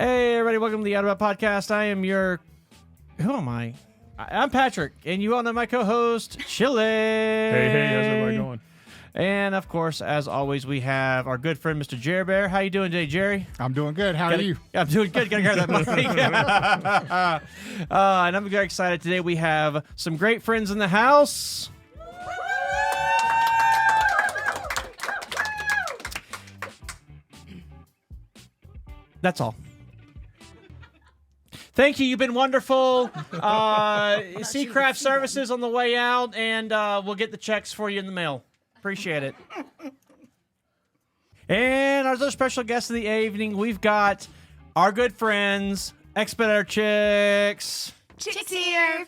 Hey, everybody, welcome to the Out About Podcast. I am your... Who am I? I'm Patrick, and you all know my co-host, Chili. Hey, how's everybody going? And, of course, as always, we have our good friend, Mr. Jerry Bear. How you doing today, Jerry? I'm doing good. How are you? I'm doing good. Gotta grab that mic. And I'm very excited. Today we have some great friends in the house. That's all. Thank you. You've been wonderful. Seacraft Services on the way out, and we'll get the checks for you in the mail. Appreciate it. And our other special guest of the evening, we've got our good friends, Expeditor Chix. Chix here.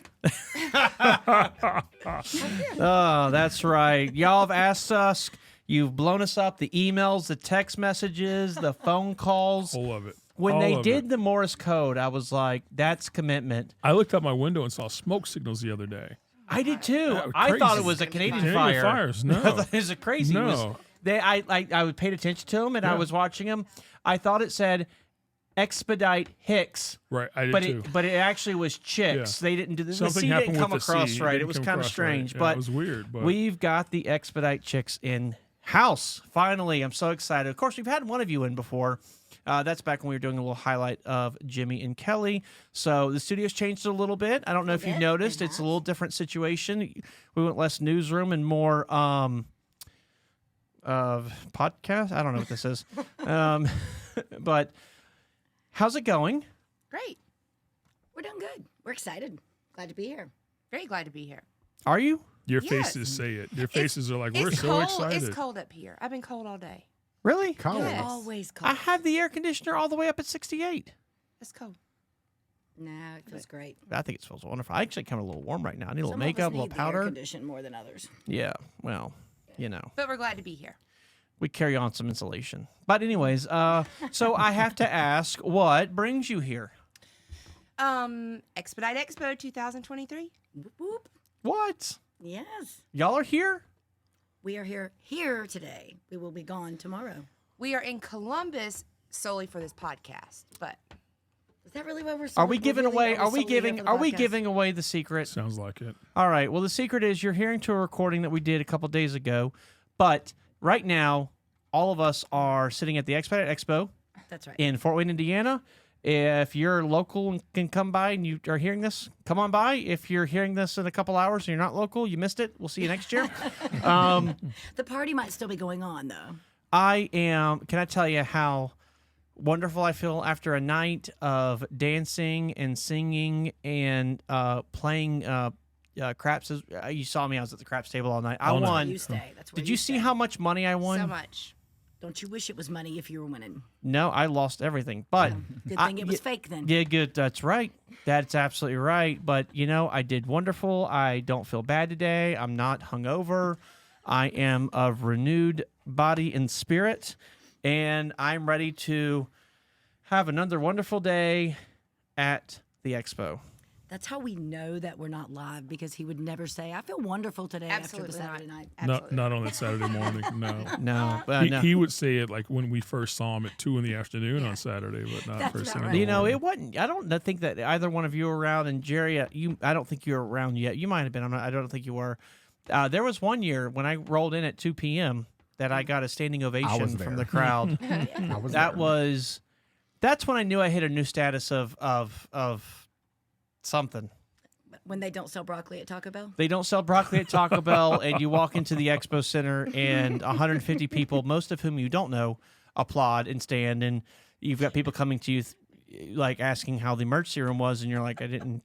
Oh, that's right. Y'all have asked us. You've blown us up. The emails, the text messages, the phone calls. All of it. When All they of did it. the Morse code, I was like, that's commitment. I looked out my window and saw smoke signals the other day. I did too. Yeah, I crazy. thought it was a Canadian Canadian fire. fires, no. I thought it was a crazy. No. It was, I paid attention to them and I Yeah. was watching them. I thought it said expedite Hicks. Right, I did But too. but it actually was Chix. Yeah. They didn't do this. Something the C happened didn't come with the across C. right. It didn't was come kind of across strange. right. Yeah, but it was weird. But we've got the expedite Chicks in house. Finally, I'm so excited. Of course, we've had one of you in before. That's back when we were doing a little highlight of Jimmy and Kelly. So the studio's changed a little bit. I don't know if you've noticed. It's a little different situation. We went less newsroom and more podcast. I don't know what this is. But how's it going? Great. We're doing good. We're excited. Glad to be here. Very glad to be here. Are you? your Yes. faces say it. Your faces are like, we're It's so cold. excited. It's cold up here. I've been cold all day. Really? Cold. Yes. Always cold. I have the air conditioner all the way up at 68. It's cold. No, it feels great. I think it feels wonderful. I actually kind of a little warm right now. I need a little Some of us makeup, a little need the air powder. condition more than others. Yeah, well, you know, But we're glad to be here. we carry on some insulation. But anyways, so I have to ask, what brings you here? Expedite Expo 2023. Whoop, whoop. What? Yes. Y'all are here? We are here today. We will be gone tomorrow. We are in Columbus solely for this podcast, but Is that really what we're Are we giving away? Are we giving away the secret? Sounds like it. All right. Well, the secret is you're hearing to a recording that we did a couple days ago, but right now, all of us are sitting at the Expedite Expo That's right. in Fort Wayne, Indiana. If you're local and can come by and you are hearing this, come on by. If you're hearing this in a couple hours and you're not local, you missed it. We'll see you next year. The party might still be going on, though. Can I tell you how wonderful I feel after a night of dancing and singing and playing craps? You saw me. I was at the craps table all night. I All night. won. You stay. That's where Did you see how much money I won? so much. Don't you wish it was money if you were winning? No, I lost everything. But Good thing it was fake then. yeah, good. That's right. That's absolutely right. But I did wonderful. I don't feel bad today. I'm not hungover. I am of renewed body and spirit, and I'm ready to have another wonderful day at the expo. That's how we know that we're not live, because he would never say, I feel wonderful today Absolutely after the Saturday night. Absolutely. Not on that Saturday morning. No. No, no. He would say it like when we first saw him at 2 p.m. on Saturday, but not That's first about thing. right. in the morning. It wasn't. I don't think that either one of you were around. And Jerry, I don't think you were around yet. You might have been. I don't think you were. There was one year when I rolled in at 2 p.m. that I got a standing ovation from the crowd. I was That there. that's when I knew I hit a new status of something. When they don't sell broccoli at Taco Bell? They don't sell broccoli at Taco Bell, and you walk into the expo center, and 150 people, most of whom you don't know, applaud and stand, and you've got people coming to you, like asking how the emergency room was, and you're like, I didn't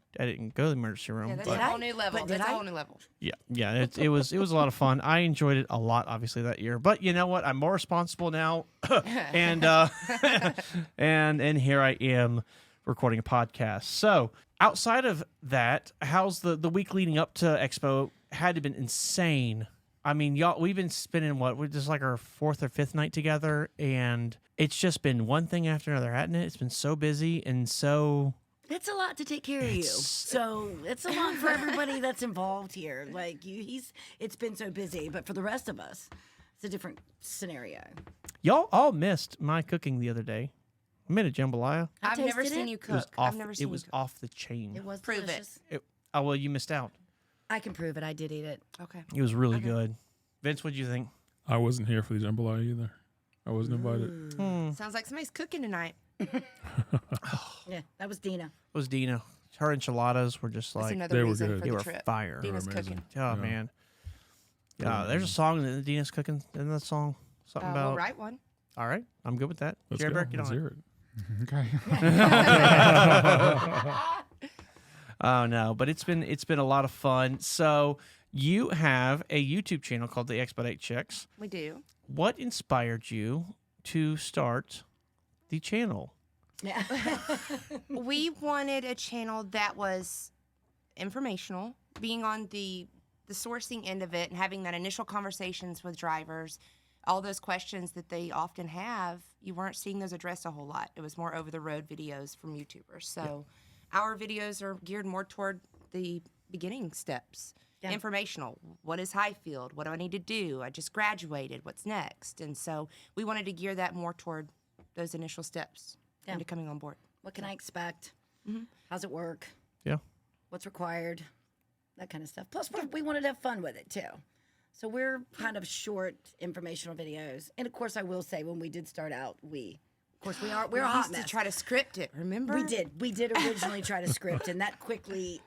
go to the emergency room. Yeah, that's but a whole new level. But did That's a I? whole new level. yeah, it was a lot of fun. I enjoyed it a lot, obviously, that year. But you know what? I'm more responsible now, and and here I am recording a podcast. So outside of that, how's the week leading up to Expo? Had to have been insane. I mean, y'all, we've been spending we're just like our 4th or 5th night together, and it's just been one thing after another, hasn't it? It's been so busy and so. It's a lot to take care of you. So it's a lot for everybody that's involved here. Like it's been so busy, but for the rest of us, it's a different scenario. Y'all all missed my cooking the other day. I made a jambalaya. I I've never tasted seen it. you It was cook. off. I've never seen It was you cook. off the chain. It was Prove it. delicious. Oh well, you missed out. I can prove it. I did eat it. Okay. It was really Okay. good. Vince, what'd you think? I wasn't here for the jambalaya either. I wasn't invited. Hmm. Sounds like somebody's cooking tonight. Yeah, that was Dina. It was Dina. Her enchiladas were just That's like another they were reason good. for they the were trip. fire. Dina's amazing. cooking. Oh Yeah. man. They Yeah, were there's a amazing. song that Dina's cooking in that song. Something about. We'll write one. All right, I'm good with that. Let's Jerry go. Bear, get Let's on it. hear it. Okay. Oh no, but it's been a lot of fun. So you have a YouTube channel called the Expedite Chix. We do. What inspired you to start the channel? Yeah. We wanted a channel that was informational, being on the sourcing end of it and having that initial conversations with drivers, all those questions that they often have, you weren't seeing those addressed a whole lot. It was more over the road videos from YouTubers. So our videos are geared more toward the beginning steps. Yeah. Informational. What is Hyfield? What do I need to do? I just graduated. What's next? And so we wanted to gear that more toward those initial steps Yeah. into coming on board. What can I expect? Mhm. How's it work? Yeah. What's required? That kind of stuff. Plus, we wanted to have fun with it too. So we're kind of short informational videos. And of course, I will say when we did start out, we're a We hot used mess. to try to script it. Remember? We did originally try to script, and that quickly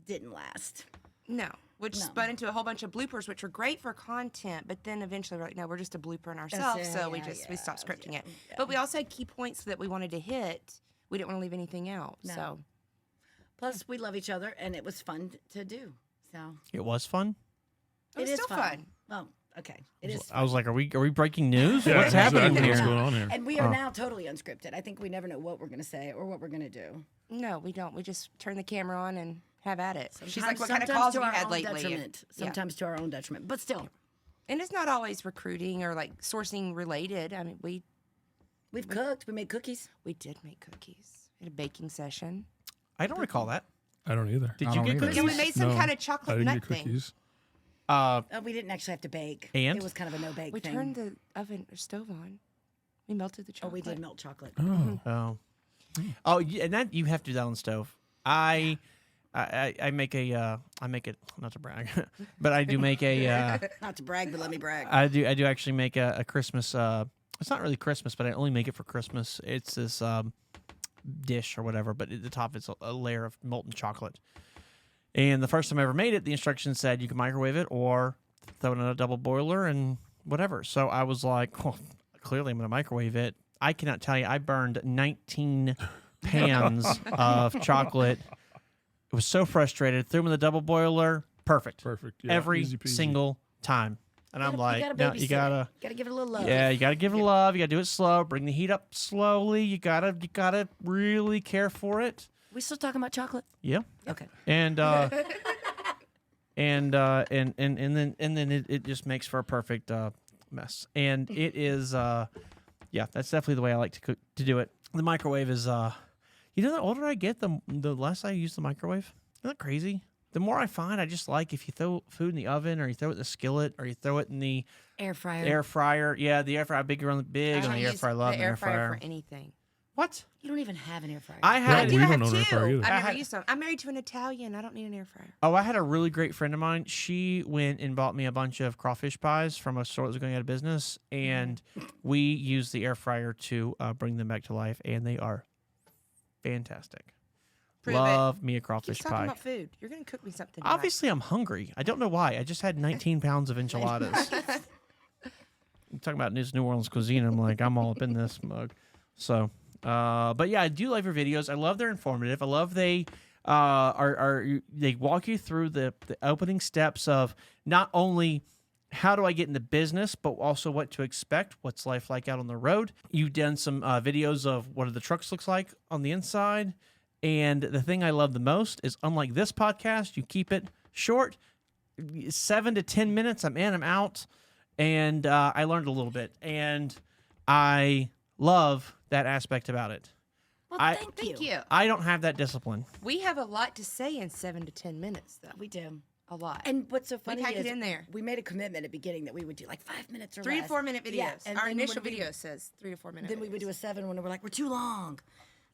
didn't last. No, which No. spun into a whole bunch of bloopers, which were great for content. But then eventually, we're like, no, we're just a blooper in ourselves. it, So we yeah, stopped scripting it. yeah. But we also had key points that we wanted to hit. We didn't want to leave anything out. No. So Plus, we love each other, and it was fun to do. So It was fun. it was is still fun. Oh, okay. It is. I was like, are we breaking news? Yeah, What's happening exactly. here? What's going on here? And we are now totally unscripted. I think we never know what we're going to say or what we're going to do. No, we don't. We just turn the camera on and have at it. She's like, Sometimes- what kind of sometimes calls to have you our had own lately? detriment. Yeah. Sometimes to our own detriment, but still, And it's not always recruiting or like sourcing related. I mean, we've cooked. We made cookies. we did make cookies. We had a baking session. I don't recall that. I don't either. Did I you don't get either. cookies? Yeah, we made some No, kind of I chocolate didn't nut get thing. cookies. We didn't actually have to bake. And? It was kind of a no bake We thing. turned the oven or stove on. We melted the Oh, chocolate. we did melt chocolate. Oh, Oh, yeah, and that you have to do that on the stove. I make a I make it, not to brag, but I do make a Not to brag, but let me brag. I do actually make a Christmas. It's not really Christmas, but I only make it for Christmas. It's this dish or whatever, but at the top it's a layer of molten chocolate. And the first time I ever made it, the instructions said you can microwave it or throw it in a double boiler and whatever. So I was like, well, clearly I'm going to microwave it. I cannot tell you, I burned 19 pans of chocolate. It was so frustrated. Threw them in the double boiler. Perfect. perfect. Yeah, Every easy peasy. single time. And I'm like, no, you babysit gotta. it. Gotta give it a little love. Yeah, you gotta give it love. You gotta do it slow. Bring the heat up slowly. You gotta really care for it. We still talking about chocolate? Yeah, Okay. and and then it just makes for a perfect mess. And it is yeah, that's definitely the way I like to do it. The microwave is you know, the older I get, the less I use the microwave. Isn't that crazy? The more I find, I just like if you throw food in the oven or you throw it in the skillet or you throw it in the Air fryer. air fryer. Yeah, the air fryer, big on the I air use fryer. Love the an air fryer fryer. for anything. What? You don't even have an air fryer. I Yeah, had we I don't have know an air fryer two. either. I've I never had- used them. I'm married to an Italian. I don't need an air fryer. Oh, I had a really great friend of mine. She went and bought me a bunch of crawfish pies from a store that was going out of business, and we used the air fryer to bring them back to life, and they are fantastic. Prove Love me a Keep crawfish talking pie. about food. You're gonna cook me something. tonight. Obviously, I'm hungry. I don't know why. I just had 19 pounds of enchiladas. I'm talking about New Orleans cuisine. I'm like, I'm all up in this mug. So, but yeah, I do love your videos. I love they're informative. I love they they walk you through the opening steps of not only how do I get into business, but also what to expect. What's life like out on the road? You've done some videos of what do the trucks looks like on the inside. And the thing I love the most is, unlike this podcast, you keep it short, 7 to 10 minutes. I'm in, I'm out, and I learned a little bit, and I love that aspect about it. well, I- thank Thank you. I don't have that discipline. We have a lot to say in 7 to 10 minutes, though. We do. a lot. And what's so funny pack is it in there. we made a commitment at the beginning that we would do like 5 minutes or 3 less. to 4 minute videos. Yeah, and Our then initial when we- video says 3 to 4 minutes. Then we would do a 7 when we're like, we're too long.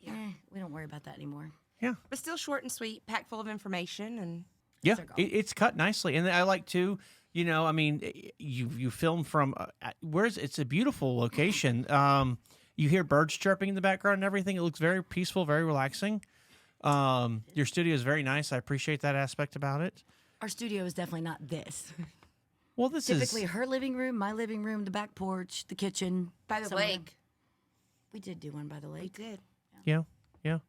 Yeah. We don't worry about that anymore. but still short and sweet, packed full of information, and Yeah, our goal. it's cut nicely, and I like to, I mean, you film from it's a beautiful location. You hear birds chirping in the background and everything. It looks very peaceful, very relaxing. Your studio is very nice. I appreciate that aspect about it. Our studio is definitely not this. Well, this Typically, is her living room, my living room, the back porch, the kitchen. by the somewhere. lake. We did do one by the We lake. did. yeah.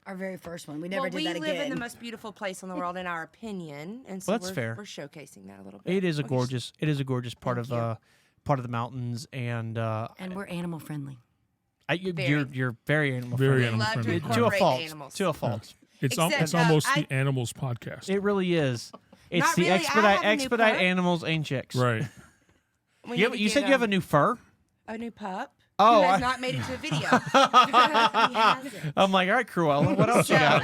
Our very first one. We never Well, did we that live again. in the most beautiful place in the world, in our opinion, and so Well, that's fair. we're showcasing that a little bit. It is a gorgeous part Thank of part of the mountains, and and we're animal friendly. you're very animal Very friendly. animal Love to friendly. To a incorporate fault. animals. To a fault. It's Except, almost I- the animals podcast. It really is. It's Not the really. I have a new expedite pup. animals and chicks. Right. We You, need to you said get, you have a new fur. a new pup. Oh, who has I- not made it to a video. He hasn't. I'm like, all right, Cruella, what else you got?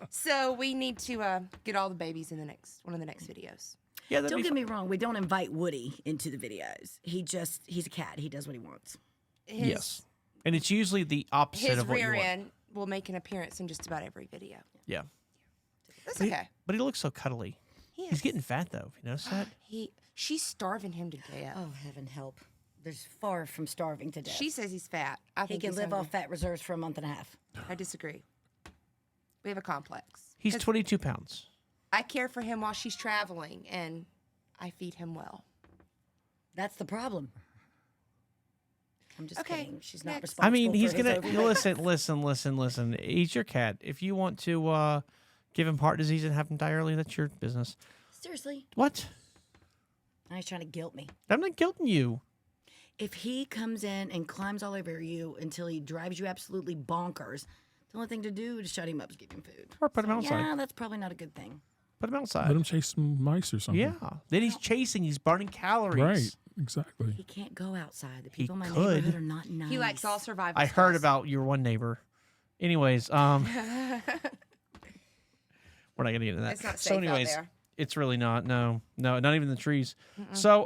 So we need to get all the babies in one of the next videos. Yeah, that'd Don't be get me wrong. We don't invite Woody into the videos. He's a cat. He does what he wants. His, Yes. And it's usually the opposite His of what you rear want. end will make an appearance in just about every video. Yeah. That's But he- okay. But he looks so cuddly. He He's is. getting fat, though. You notice that? She's starving him to death. Oh, heaven help. There's far from starving to death. She says he's fat. I he think can he's live hungry. off fat reserves for a month and a half. I disagree. We have a complex. He's 'Cause 22 pounds. I care for him while she's traveling, and I feed him well. That's the problem. I'm just Okay, kidding. She's not next. responsible. I mean, he's for his gonna overweight. listen. He's your cat. If you want to give him heart disease and have him die early, that's your business. Seriously, What? now he's trying to guilt me. I'm not guilting you. If he comes in and climbs all over you until he drives you absolutely bonkers, the only thing to do is shut him up, is give him food. Or put him outside. Yeah, that's probably not a good thing. Put him Let outside. him chase some mice or something. Yeah. Then he's chasing. He's burning calories. Right. Exactly. He can't go outside. The He people in my could. neighborhood are not nice. He likes all survival. I heard skills. about your one neighbor. Anyways, we're not gonna get into that. It's not So, safe anyways, out there. it's really not. No, not even the trees. So,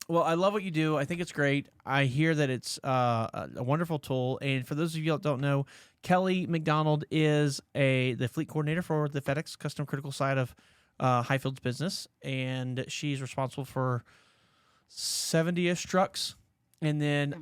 well, I love what you do. I think it's great. I hear that it's a wonderful tool. And for those of you that don't know, Kelly McDonald is the fleet coordinator for the FedEx Custom Critical side of Hyfield's business, and she's responsible for 70-ish trucks. And then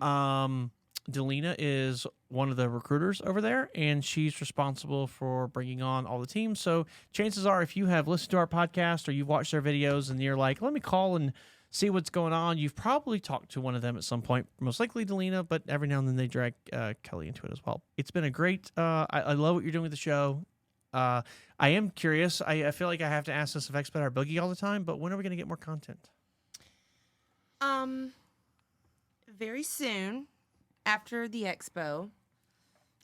Delina is one of the recruiters over there, and she's responsible for bringing on all the teams. So chances are, if you have listened to our podcast or you've watched their videos and you're like, let me call and see what's going on, you've probably talked to one of them at some point, most likely Delina, but every now and then they drag Kelly into it as well. It's been a great, I love what you're doing with the show. I am curious. I feel like I have to ask this of Expedite or Boogie all the time, but when are we going to get more content? Very soon, after the expo.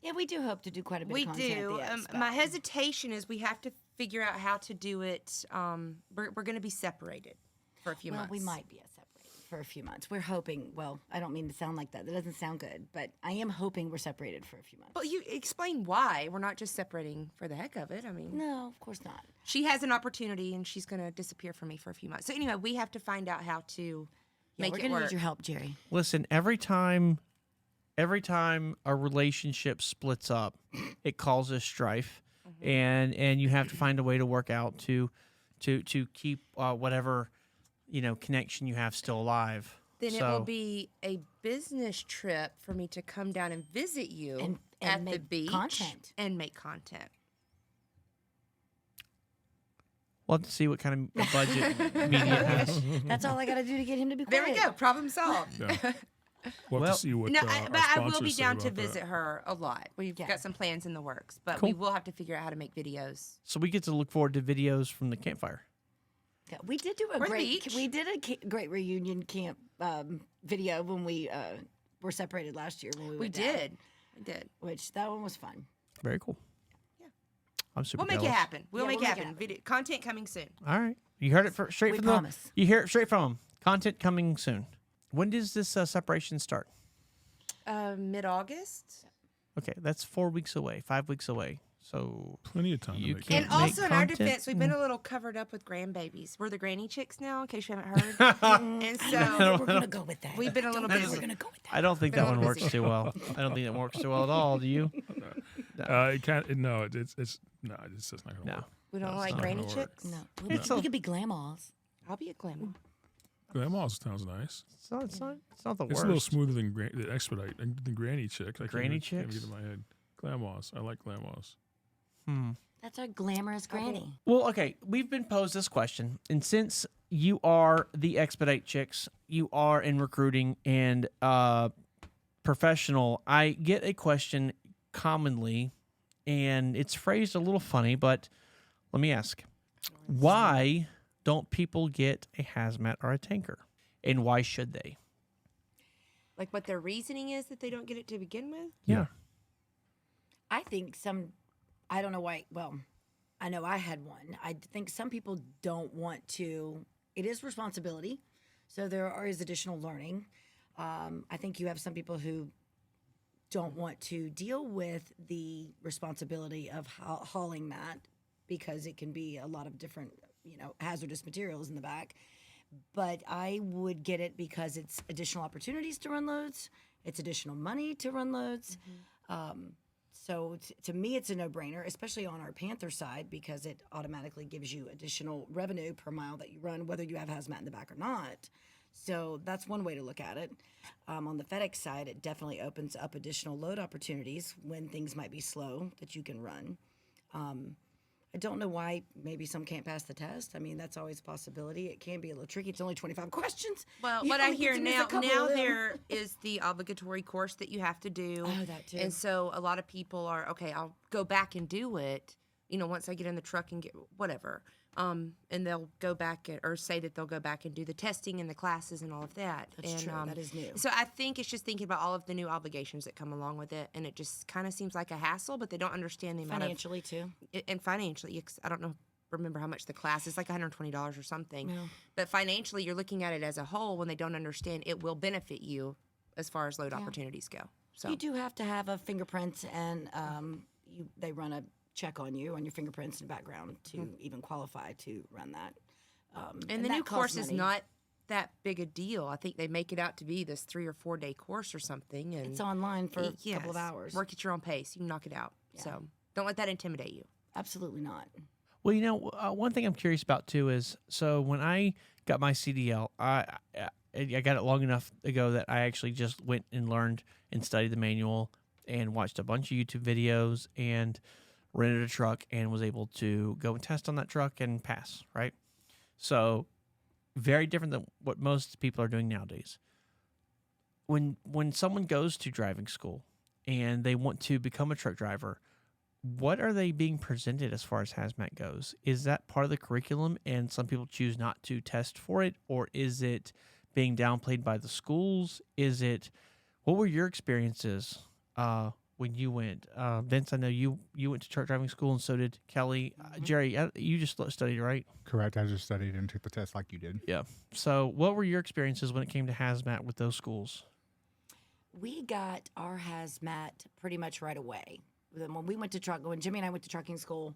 Yeah, we do hope to do quite a bit We of content do. at the expo. My hesitation is we have to figure out how to do it. We're going to be separated for a few Well, months. we might be separated for a few months. We're hoping. Well, I don't mean to sound like that. That doesn't sound good. But I am hoping we're separated for a few months. Well, you explain why we're not just separating for the heck of it. I mean, No, of course not. she has an opportunity and she's going to disappear from me for a few months. So anyway, we have to find out how to Yeah, make we're it gonna work. need your help, Jerry. Listen, every time a relationship splits up, it causes strife, and you have to find a way to work out to keep whatever connection you have still alive. Then it So- will be a business trip for me to come down and visit you And at the make beach content. and make content. We'll have to see what kind of budget media has. That's all I got to do to get him to be There quiet. we go. Problem solved. Yeah. We'll Well, have to see what No, our but I will be sponsors say down to about that. visit her a lot. We've Yeah. got some plans in the works, but Cool. we will have to figure out how to make videos. So we get to look forward to videos from the campfire. Yeah, we did do a Or the great. beach. We did a great reunion camp video when we were separated last year. When we We went down, did. We did. which that one was fun. Very cool. Yeah. I'm super. We'll make it jealous. happen. We'll Yeah, make we'll it make it happen. happen. Video content coming soon. All right, you heard it straight We from promise. the. You hear it straight from them. Content coming soon. When does this separation start? Mid-August. Okay, that's 4 weeks away, 5 weeks away. So Plenty of time You to make can't And make also, in our content. defense, we've been a little covered up with grandbabies. We're the granny chicks now, in case you haven't heard. And I so don't know that we're gonna go with that. we've been a little busy. We're gonna go with that. I don't think Been a that one little works busy. too well. I don't think that works too well at all. Do you? it can't. No, it's no, it's just not gonna No. work. We don't No, like it's not granny gonna work. chicks. No, It's we a- could be glamours. I'll be a glamour. Grandma's sounds nice. It's not. It's not. It's not the It's worst. a little smoother than the expedite than granny chick. I Granny can't even chicks? get in my head. Grandma's. I like grandma's. That's our glamorous granny. Well, okay, we've been posed this question, and since you are the expedite chicks, you are in recruiting and professional, I get a question commonly, and it's phrased a little funny, but let me ask. Why don't people get a hazmat or a tanker? And why should they? Like what their reasoning is that they don't get it to begin with? Yeah. I think I don't know why. Well, I know I had one. I think some people don't want to. It is responsibility, so there is additional learning. I think you have some people who don't want to deal with the responsibility of hauling that because it can be a lot of different, hazardous materials in the back. But I would get it because it's additional opportunities to run loads. It's additional money to run loads. So to me, it's a no-brainer, especially on our Panther side, because it automatically gives you additional revenue per mile that you run, whether you have hazmat in the back or not. So that's one way to look at it. On the FedEx side, it definitely opens up additional load opportunities when things might be slow that you can run. I don't know why maybe some can't pass the test. I mean, that's always a possibility. It can be a little tricky. It's only 25 questions. Well, You what I only get hear to miss a now, couple now of them. there is the obligatory course that you have to do. Oh, that too. And so a lot of people are, okay, I'll go back and do it, once I get in the truck and get whatever. And they'll go back or say that they'll go back and do the testing and the classes and all of that. That's and, true. That is new. So I think it's just thinking about all of the new obligations that come along with it. And it just kind of seems like a hassle, but they don't understand the amount of Financially, too. and financially, I don't remember how much the class is, like $120 or something. Yeah. But financially, you're looking at it as a whole. When they don't understand, it will benefit you as far as load opportunities go. So You do have to have a fingerprint, and they run a check on you, on your fingerprints and background to even qualify to run that. and the that new costs course is money. not that big a deal. I think they make it out to be this 3 or 4 day course or something. And It's online for a couple of yes, hours. Work at your own pace. You can knock it out. So don't let that intimidate you. Absolutely not. Well, one thing I'm curious about too is, so when I got my CDL, I got it long enough ago that I actually just went and learned and studied the manual and watched a bunch of YouTube videos and rented a truck and was able to go and test on that truck and pass, right? So very different than what most people are doing nowadays. When someone goes to driving school and they want to become a truck driver, what are they being presented as far as hazmat goes? Is that part of the curriculum and some people choose not to test for it? Or is it being downplayed by the schools? What were your experiences when you went? Vince, I know you went to truck driving school and so did Kelly. Jerry, you just studied, right? Correct. I just studied and took the test like you did. Yeah. So what were your experiences when it came to hazmat with those schools? We got our hazmat pretty much right away. When Jimmy and I went to trucking school,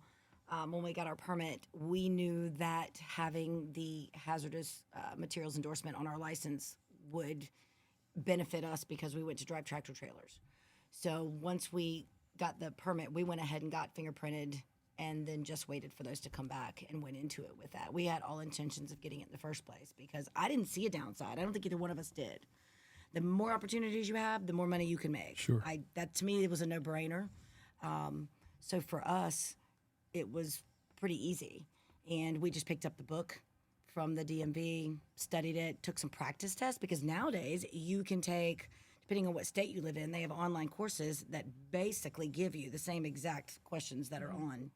when we got our permit, we knew that having the hazardous materials endorsement on our license would benefit us because we went to drive tractor trailers. So once we got the permit, we went ahead and got fingerprinted and then just waited for those to come back and went into it with that. We had all intentions of getting it in the first place because I didn't see a downside. I don't think either one of us did. The more opportunities you have, the more money you can make. Sure. That to me, it was a no-brainer. So for us, it was pretty easy. And we just picked up the book from the DMV, studied it, took some practice tests because nowadays you can take, depending on what state you live in, they have online courses that basically give you the same exact questions that are on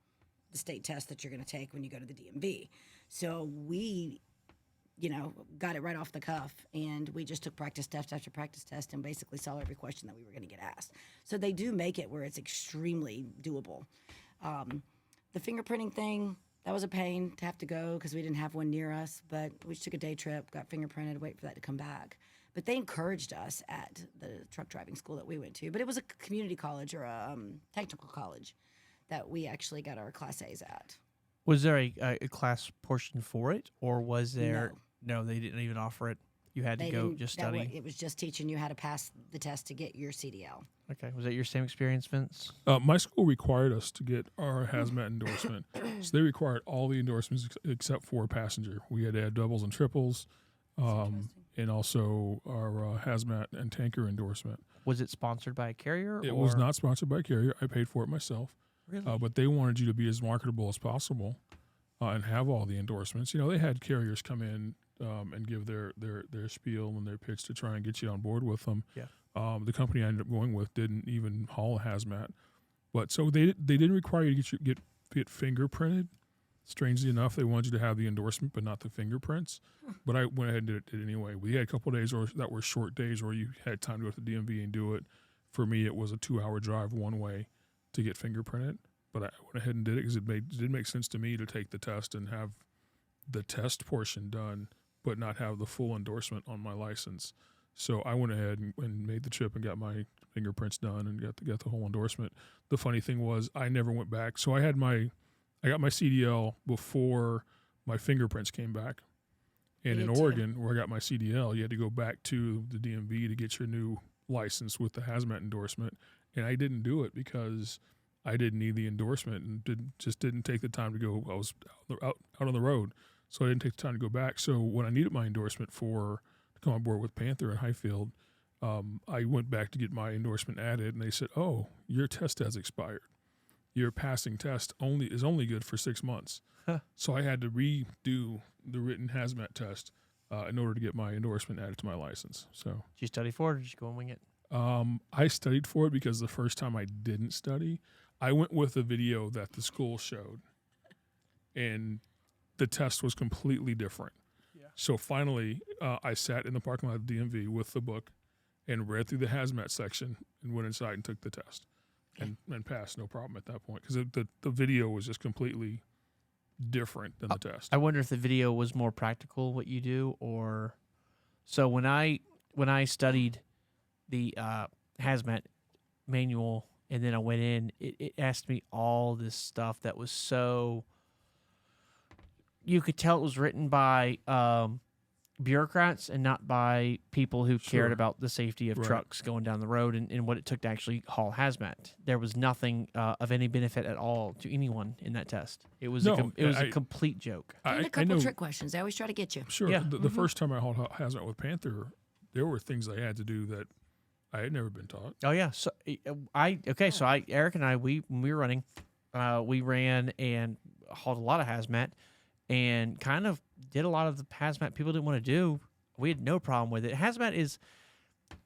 the state test that you're going to take when you go to the DMV. So we, got it right off the cuff, and we just took practice test after practice test and basically saw every question that we were going to get asked. So they do make it where it's extremely doable. The fingerprinting thing, that was a pain to have to go because we didn't have one near us, but we just took a day trip, got fingerprinted, wait for that to come back. But they encouraged us at the truck driving school that we went to. But it was a community college or a technical college. that we actually got our Class A's at. Was there a class portion for it, or was there? No, they didn't even offer it. You had to They go didn't- just that wa- study. It was just teaching you how to pass the test to get your CDL. Okay, was that your same experience, Vince? My school required us to get our hazmat endorsement. So they required all the endorsements except for passenger. We had to add doubles and triples, and also our hazmat and tanker endorsement. Was it sponsored by a carrier? It or? was not sponsored by a carrier. I paid for it myself. Really? But they wanted you to be as marketable as possible and have all the endorsements. You know, they had carriers come in and give their spiel and their pitch to try and get you on board with them. Yeah. The company I ended up going with didn't even haul a hazmat. But so they didn't require you to get fingerprinted. Strangely enough, they wanted you to have the endorsement but not the fingerprints. But I went ahead and did it anyway. We had a couple of days that were short days where you had time to go to the DMV and do it. For me, it was a 2-hour drive one way to get fingerprinted. But I went ahead and did it because it did make sense to me to take the test and have the test portion done, but not have the full endorsement on my license. So I went ahead and made the trip and got my fingerprints done and got the whole endorsement. The funny thing was I never went back. So I got my CDL before my fingerprints came back. And in Oregon, where I got my CDL, you had to go back to the DMV to get your new license with the hazmat endorsement. And I didn't do it because I didn't need the endorsement and didn't take the time to go. I was out on the road, so I didn't take the time to go back. So when I needed my endorsement to come on board with Panther and Hyfield, I went back to get my endorsement added, and they said, "Oh, your test has expired. Your passing test is only good for 6 months." Huh. So I had to redo the written hazmat test in order to get my endorsement added to my license. So Did you study for it, or did you go and wing it? I studied for it because the first time I didn't study, I went with a video that the school showed, and the test was completely different. Yeah. So finally, I sat in the parking lot of DMV with the book and read through the hazmat section and went inside and took the test and passed, no problem at that point, because the video was just completely different than the test. I wonder if the video was more practical, what you do, or so when I studied the hazmat manual and then I went in, it asked me all this stuff that was so you could tell it was written by bureaucrats and not by people who cared about the safety of trucks going down the road and what it took to actually haul hazmat. There was nothing of any benefit at all to anyone in that test. It was a complete joke. And a couple trick questions. They always try to get you. Sure. Yeah. The first time I hauled hazmat with Panther, there were things I had to do that I had never been taught. Oh yeah. So Eric and I, when we were running, we ran and hauled a lot of hazmat and kind of did a lot of the hazmat people didn't want to do. We had no problem with it. Hazmat is,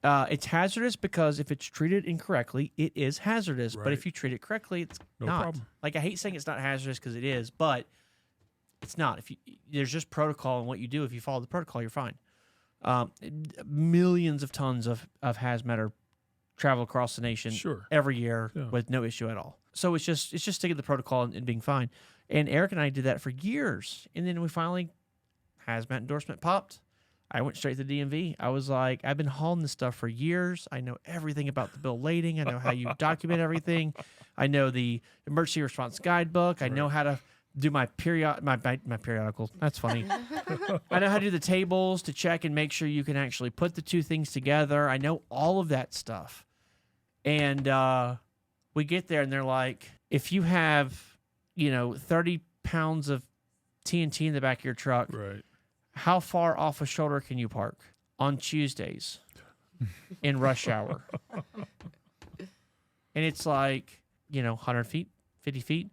it's hazardous because if it's treated incorrectly, it is hazardous. But if you treat it correctly, it's not. Problem. Like I hate saying it's not hazardous because it is, but it's not. There's just protocol in what you do. If you follow the protocol, you're fine. Millions of tons of hazmat travel across the nation every year with no issue at all. So it's just sticking to the protocol and being fine. And Eric and I did that for years. And then we finally, hazmat endorsement popped. I went straight to the DMV. I was like, I've been hauling this stuff for years. I know everything about the bill of lading. I know how you document everything. I know the emergency response guidebook. I know how to do my periodical. That's funny. I know how to do the tables to check and make sure you can actually put the two things together. I know all of that stuff. And we get there and they're like, if you have, 30 pounds of TNT in the back of your truck, how far off a shoulder can you park on Tuesdays in rush hour? And it's like, 100 feet, 50 feet,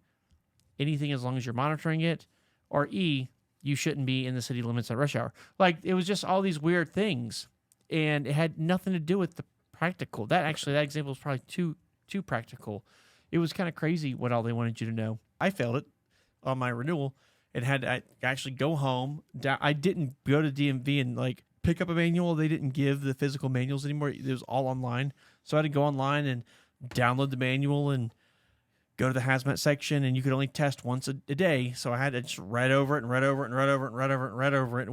anything as long as you're monitoring it, or you shouldn't be in the city limits at rush hour. Like, it was just all these weird things, and it had nothing to do with the practical. That example was probably too practical. It was kind of crazy what all they wanted you to know. I failed it on my renewal and had to actually go home. I didn't go to DMV and pick up a manual. They didn't give the physical manuals anymore. It was all online. So I had to go online and download the manual and go to the hazmat section, and you could only test once a day. So I had to just read over it and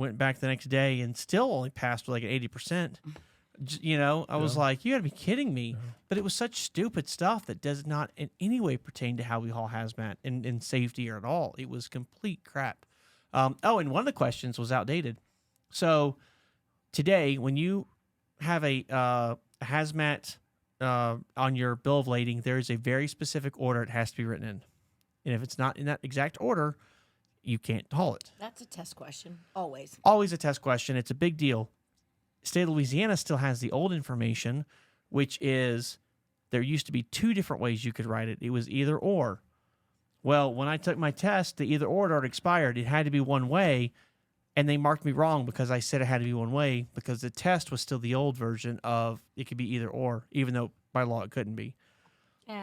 went back the next day and still only passed with an 80%. I was like, you got to be kidding me. But it was such stupid stuff that does not in any way pertain to how we haul hazmat and safety or at all. It was complete crap. And one of the questions was outdated. So today, when you have a hazmat on your bill of lading, there is a very specific order it has to be written in. And if it's not in that exact order, you can't haul it. That's a test question. Always. Always a test question. It's a big deal. State of Louisiana still has the old information, which is there used to be 2 different ways you could write it. It was either or. Well, when I took my test, the either or had expired. It had to be one way, and they marked me wrong because I said it had to be one way because the test was still the old version of it could be either or, even though by law it couldn't be.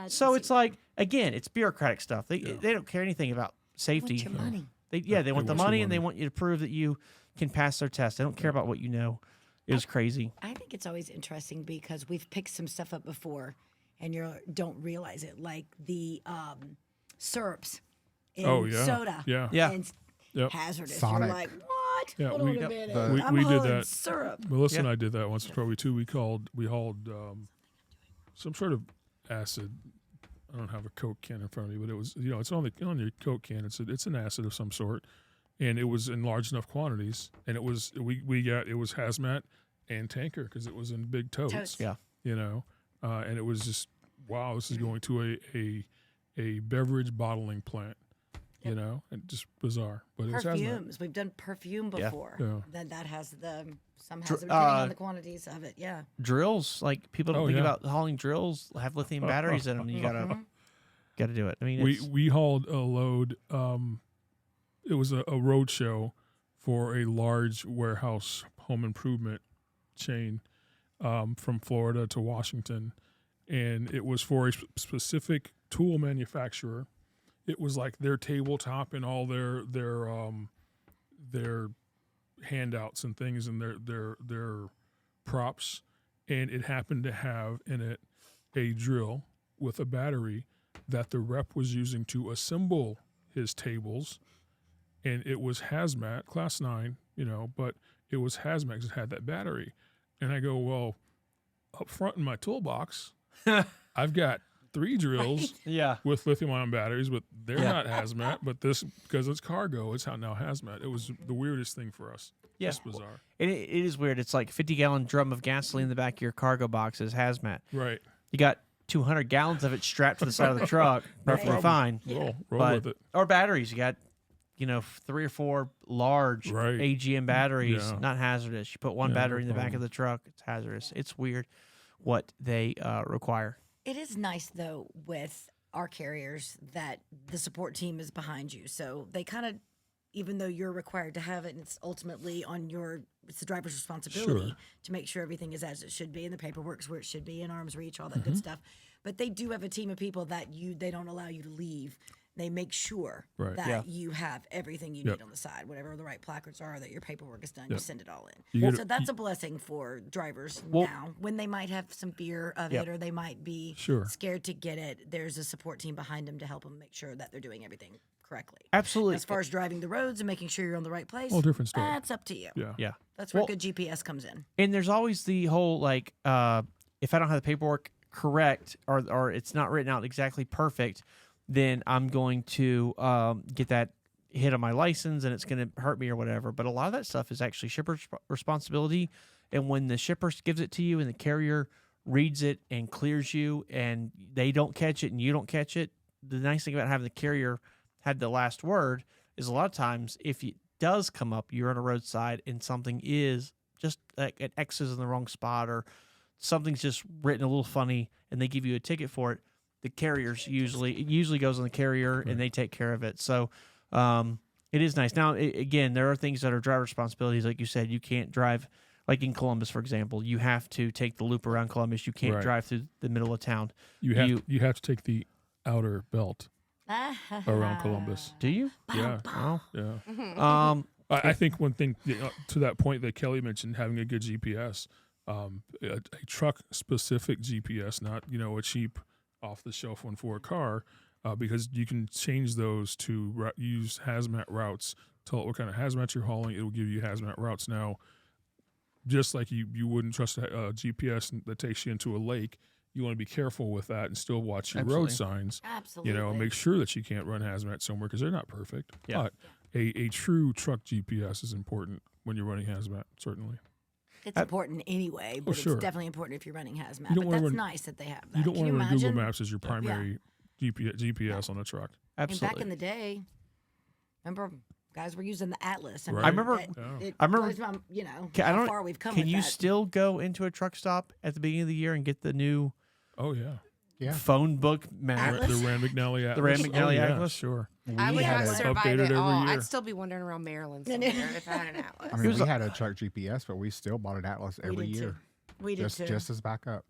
So it's like, again, it's bureaucratic stuff. They don't care anything about safety. Want your money. They want the money, and they want you to prove that you can pass their test. They don't care about what you know. It was crazy. I think it's always interesting because we've picked some stuff up before and you don't realize it, like the syrups in soda. Yeah. And Yep. hazardous. Sonic. You're like, what? Yeah, Hold on a minute. I'm we did hauling that. syrup. Melissa and I did that once, probably too. We hauled some sort of acid. I don't have a Coke can in front of me, but it was, it's on your Coke can. It's an acid of some sort, and it was in large enough quantities. And it was it was hazmat and tanker because it was in big totes. Yeah. And it was just, wow, this is going to a beverage bottling plant. And just bizarre, but it's Perfumes. We've done perfume before. Yeah. Then that has some hazard depending on the quantities of it. Yeah. Drills, like people don't think about hauling drills, have lithium batteries in them. And you gotta do it. I mean, we hauled a load. It was a road show for a large warehouse home improvement chain from Florida to Washington, and it was for a specific tool manufacturer. It was like their tabletop and all their handouts and things and their props, and it happened to have in it a drill with a battery that the rep was using to assemble his tables, and it was hazmat, class 9, but it was hazmat because it had that battery. And I go, well, up front in my toolbox, I've got 3 drills with lithium-ion batteries, but they're not hazmat. But this, because it's cargo, it's now hazmat. It was the weirdest thing for us. Yeah. It's bizarre. It is weird. It's like a 50-gallon drum of gasoline in the back of your cargo box is hazmat. Right. You got 200 gallons of it strapped to the side of the truck, perfectly fine. Roll But- with it. Or batteries. You got 3 or 4 large Right. AGM batteries, Yeah. not hazardous. You put one Yeah, battery no in the back of problem. the truck, it's hazardous. It's weird what they require. It is nice though with our carriers that the support team is behind you. So they kind of, even though you're required to have it, and it's ultimately it's the driver's responsibility to make sure everything is as it should be and the paperwork's where it should be and arm's reach, all that good stuff. But they do have a team of people that they don't allow you to leave. They make sure Right. that you have everything you need on the side, whatever the right placards are, that your paperwork is done, you send it all in. You So that's a blessing for drivers now when they might have some fear of it or they might be scared to get it. There's a support team behind them to help them make sure that they're doing everything correctly. Absolutely. As far as driving the roads and making sure you're on the right place, Whole different story. that's up to you. Yeah. That's where good GPS comes in. And there's always the whole if I don't have the paperwork correct or it's not written out exactly perfect, then I'm going to get that hit on my license and it's going to hurt me or whatever. But a lot of that stuff is actually shipper's responsibility. And when the shipper gives it to you and the carrier reads it and clears you and they don't catch it and you don't catch it, the nice thing about having the carrier had the last word is a lot of times if it does come up, you're on a roadside and something is just like an X is in the wrong spot or something's just written a little funny and they give you a ticket for it, the carriers usually goes on the carrier and they take care of it. So it is nice. Now, again, there are things that are driver responsibilities. Like you said, you can't drive, like in Columbus, for example, you have to take the loop around Columbus. You can't drive through the middle of town. You have to take the outer belt around Columbus. Do you? Yeah. Oh. Yeah. I think one thing to that point that Kelly mentioned, having a good GPS, a truck specific GPS, not a cheap off the shelf one for a car, because you can change those to use hazmat routes. Tell it what kind of hazmat you're hauling. It will give you hazmat routes. Now, just like you wouldn't trust a GPS that takes you into a lake. You want to be careful with that and still watch your road signs. Absolutely. Make sure that you can't run hazmat somewhere because they're not perfect. Yeah. But a true truck GPS is important when you're running hazmat, certainly. It's important anyway, but sure. it's definitely important if you're running hazmat. You don't But wanna that's run- nice that they have that. You don't Can want to run Google imagine? Maps as your primary GPS on a truck. And Absolutely. back in the day, remember, guys were using the Atlas. Right. I remember- It I remember- blows my, I how don't- far we've come Can with you that. still go into a truck stop at the beginning of the year and get the new Oh, yeah. Yeah. phone book map? Atlas? The Rand McNally Atlas. The Rand McNally oh, yeah, Atlas? Sure. I would had not a- survive updated at every all. year. I'd still be wandering around Maryland somewhere if I had an Atlas. I mean, we had a truck GPS, but we still bought an Atlas every did too. year. We did too. Just as backup.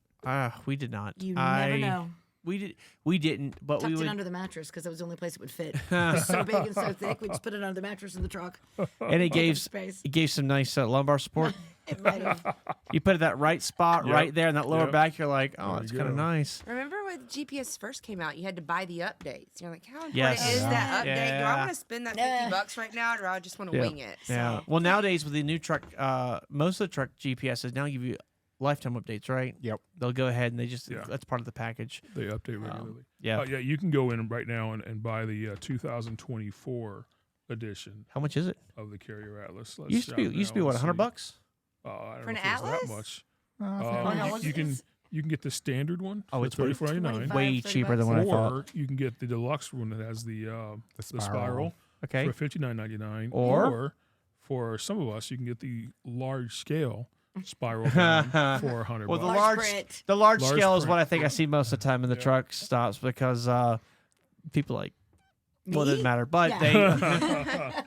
We did not. You never know. We didn't, but Tucked we would. it under the mattress because it was the only place it would fit. It was so big and so thick, we just put it under the mattress in the truck. and it gave space. some nice lumbar support. It might have. You put it that right spot Yep. right there in that lower Yep. back. You're like, oh, There that's you kind of go. nice. Remember when GPS first came out, you had to buy the updates. You're like, how important Yes. is that update? Do Yeah. I want to spend that $50 right now, or do I just want to Yeah. wing it? Yeah. Well, nowadays with the new truck, most of the truck GPSs now give you lifetime updates, right? Yep. They'll go ahead and they just Yeah. that's part of the package. They update regularly. Yeah. Yeah, you can go in right now and buy the 2024 edition How much is it? of the Carrier Atlas. Let's Used to be shout what, now and $100? see. I don't For know an if it's Atlas? that much. Uh, You can get the standard one. Oh, for it's way- $34.99. Way 30 cheaper than bucks. what I thought. Or you can get the deluxe one that has the spiral Okay. for $59.99. Or- for some of us, you can get the large scale spiral van for $100. Well, the bucks. large print. the large Large scale is print. what I think I see most of the time in the Yeah. truck stops because people like well, it Me? doesn't matter, but Yeah. they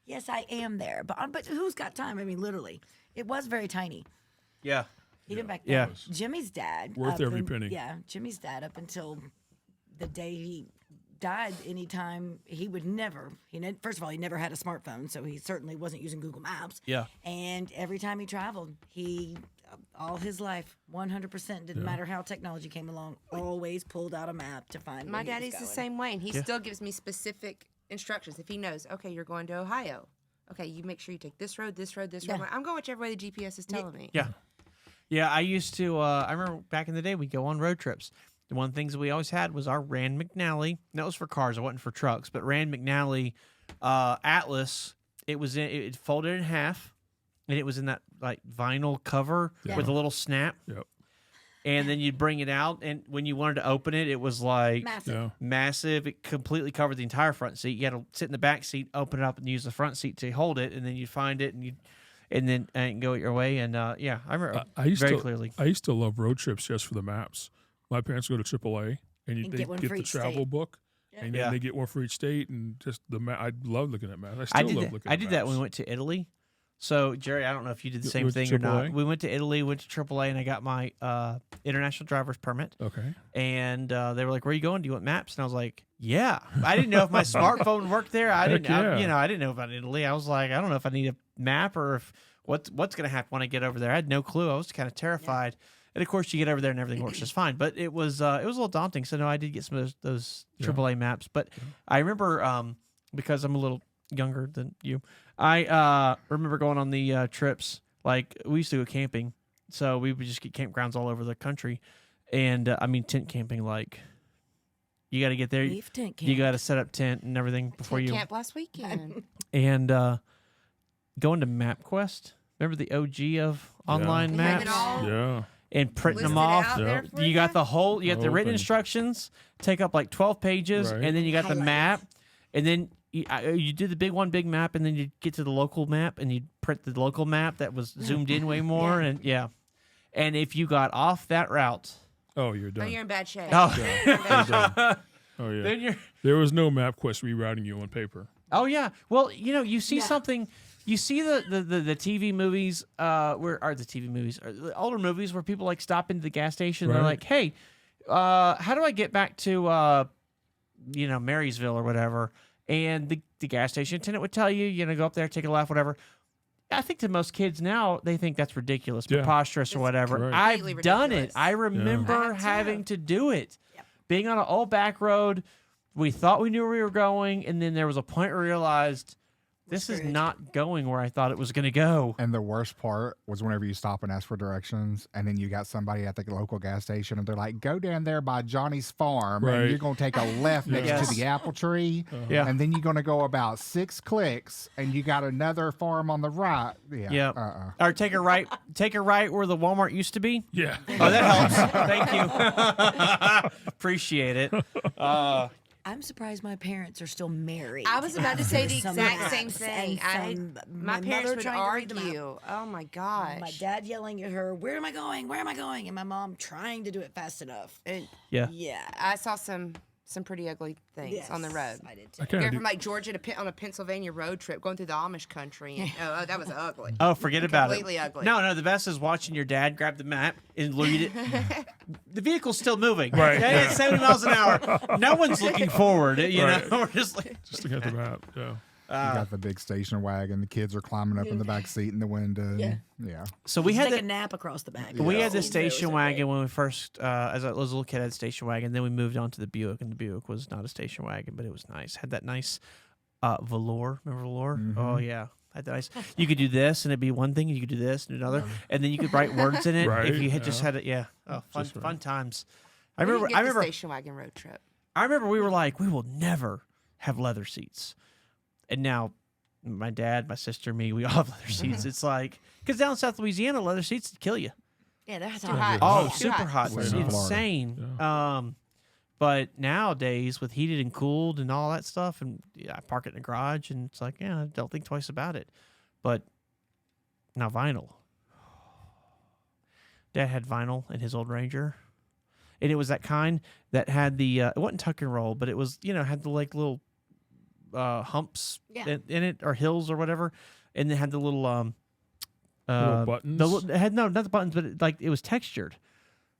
Yes, I am there. But who's got time? I mean, literally. It was very tiny. yeah. Even back Yeah. then. Jimmy's dad. Worth up every in- penny. Yeah. Jimmy's dad, up until the day he died, anytime he would never, first of all, he never had a smartphone, so he certainly wasn't using Google Maps. Yeah. And every time he traveled, all his life, 100%, didn't matter how technology came along, always pulled out a map to find My where he was daddy's the going. same way, and he still gives me specific instructions. If he knows, okay, you're going to Ohio. Okay, you make sure you take this road, this road, this road. Yeah. I'm going whichever way the GPS is telling me. Yeah. Yeah, I used to I remember back in the day we'd go on road trips. The one of the things that we always had was our Rand McNally. That was for cars, it wasn't for trucks, but Rand McNally Atlas, it folded in half and it was in that like vinyl cover Yeah. with a little snap. Yep. And then you'd bring it out, and when you wanted to open it, it was like Massive. Yeah. massive. It completely covered the entire front seat. You had to sit in the back seat, open it up, and use the front seat to hold it, and then you'd find it, and then go your way. And yeah, I remember I used very to, clearly. I used to love road trips just for the maps. My parents go to AAA, and And they get one get for the each travel state. book, and Yeah. then they get one for each state, and just the map. I love looking at maps. I I still did love that. looking I at did maps. that when we went to Italy. So Jerry, I don't know if you did the You same went to thing or not. AAA? We went to Italy, went to AAA, and I got my international driver's permit. Okay. And they were like, "Where are you going? Do you want maps?" And I was like, "Yeah." I didn't know if my smartphone worked there. I didn't. yeah. I didn't know about Italy. I was like, I don't know if I need a map or if what's going to happen when I get over there. I had no clue. I was kind of terrified. And of course, you get over there and everything works just fine. But it was a little daunting. So no, I did get some of those AAA maps. But I remember because I'm a little younger than you, I remember going on the trips. Like we used to go camping, so we would just get campgrounds all over the country. And I mean, tent camping, like you got to get there. Beef tent You camp. got to set up tent and everything before you. Camp last weekend. And going to MapQuest. Remember the OG of online They have it maps all Yeah. and printing them listed off. out there for You got the whole. You got the written Open. instructions. Take up like 12 pages, Right. and then you got the Highlights. map, and then. You do the big map, and then you get to the local map, and you print the local map that was zoomed in way more, and and if you got off that route, Oh, you're Oh, done. you're in bad shape. oh, You're in bad shape. Oh yeah. then you're, There was no MapQuest rerouting you on paper. oh yeah. Well, you see Yeah. something, you see the TV movies, where are the TV movies, or the older movies where people like stop into the gas station, and they're Right. like, hey, how do I get back to, Marysville or whatever? And the gas station attendant would tell you, go up there, take a left, whatever. I think to most kids now, they think that's ridiculous, Yeah. preposterous, or It's whatever. Right. I've completely done it. ridiculous. I remember I have too. having to do it. Yep. Being on an old back road, we thought we knew where we were going, and then there was a point where we realized this is screwed. not going where I thought it was going to go. And the worst part was whenever you stop and ask for directions, and then you got somebody at the local gas station, and they're like, "Go down there by Johnny's farm, Right. and you're going to take a left next Yes. to the apple tree, Yeah. and then you're going to go about 6 clicks, and you got another farm on the right." Yeah. Yep. Or take a right where the Walmart used to be. Yeah. Oh, that helps. Thank you. Appreciate it. I'm surprised my parents are still married. I was about to say the Some exact same maps thing. and My parents mother would trying to read them out. argue. Oh my gosh. My dad yelling at her, "Where am I going? Where am I going?" And my mom trying to do it fast enough. Yeah. Yeah. I saw some pretty ugly things on the road. I did I too. kind Going of from like Georgia to on a Pennsylvania road trip, going through the Amish country. And, oh, that was ugly. Oh, forget about it. Completely ugly. No, the best is watching your dad grab the map and read it. The vehicle's still moving. Right, Okay, yeah. It's 70 miles an hour. No one's looking forward. You Right. know, we're just like. just to get the map. Yeah. You got the big station wagon. The kids are climbing up in the back seat in the window. Yeah. So we Just had take the, a nap across the back. we had the Oh, station so wagon when we first, as I was a little kid, I had a station wagon. Then we moved on to the Buick, and the Buick was not a station wagon, but it was nice. Had that nice velour. Remember velour? Oh yeah, had that nice. You could do this, and it'd be one thing. And you could do this and another, and then you could write words in it Right, if you had just yeah. had it. Yeah. Oh, fun, Just right. fun times. We didn't get I the remember. station wagon road trip. I remember we were like, we will never have leather seats. And now my dad, my sister, me, we all have leather seats. It's like, because down in South Louisiana, leather seats would kill you. Yeah, that's Too hot. hot. Oh, Yeah. super hot. Way It's in Florida. insane. But nowadays, with heated and cooled and all that stuff, and I park it in the garage, and it's like, yeah, I don't think twice about it. But now vinyl. Dad had vinyl in his old Ranger. And it was that kind that had the, it wasn't tuck and roll, but it was, had the like little humps Yeah. in it, or hills or whatever. And it had the little, Little buttons? It had, no, not the buttons, but it was textured.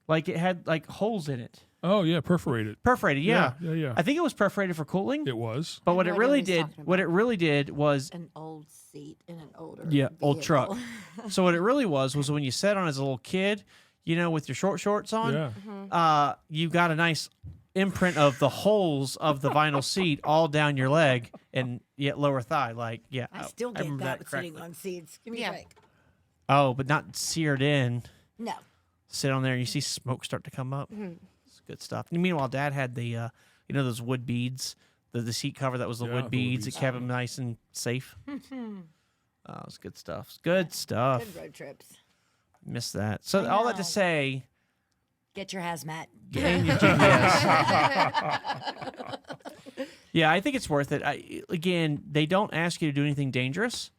Like it had like holes in it. Oh yeah, perforated. Perforated, yeah. Yeah. I think it was perforated for cooling. It was. But I what have it no idea really what he's did, talking what about. it really did was, An old seat in an older old truck. vehicle. So what it really was when you sat on as a little kid, with your short shorts on, Yeah. you got a nice imprint of the holes of the vinyl seat all down your leg and yet lower thigh. Like, yeah. I still get remember that with sitting correctly. on seats. Give me Yeah. a break. Oh, but not seared in. No. Sit on there and you see smoke start to come up. It's good stuff. And meanwhile, Dad had the, those wood beads, the seat cover that was the Yeah, wood the wood beads. It beads. kept them nice and safe. Oh, it's good stuff. It's good stuff. Good road trips. Miss that. So I all that to know. say, Get your hazmat. and your GPS. Yeah, I think it's worth it. Again, they don't ask you to do anything dangerous.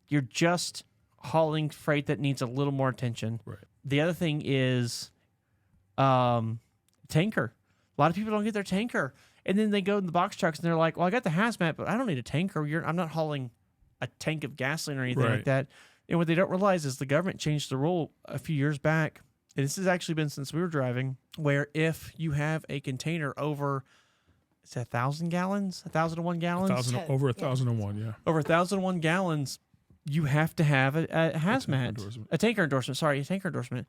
You're just hauling freight that needs a little more attention. Right. The other thing is tanker. A lot of people don't get their tanker. And then they go in the box trucks and they're like, well, I got the hazmat, but I don't need a tanker. I'm not hauling a tank of gasoline or anything like Right. that. And what they don't realize is the government changed the rule a few years back. And this has actually been since we were driving, where if you have a container over, is it 1,000 gallons? 1,001 gallons? Over Yeah. 1,001. Yeah. Over 1,001 gallons, you have to have a hazmat, endorsement. a tanker endorsement. Sorry, a tanker endorsement.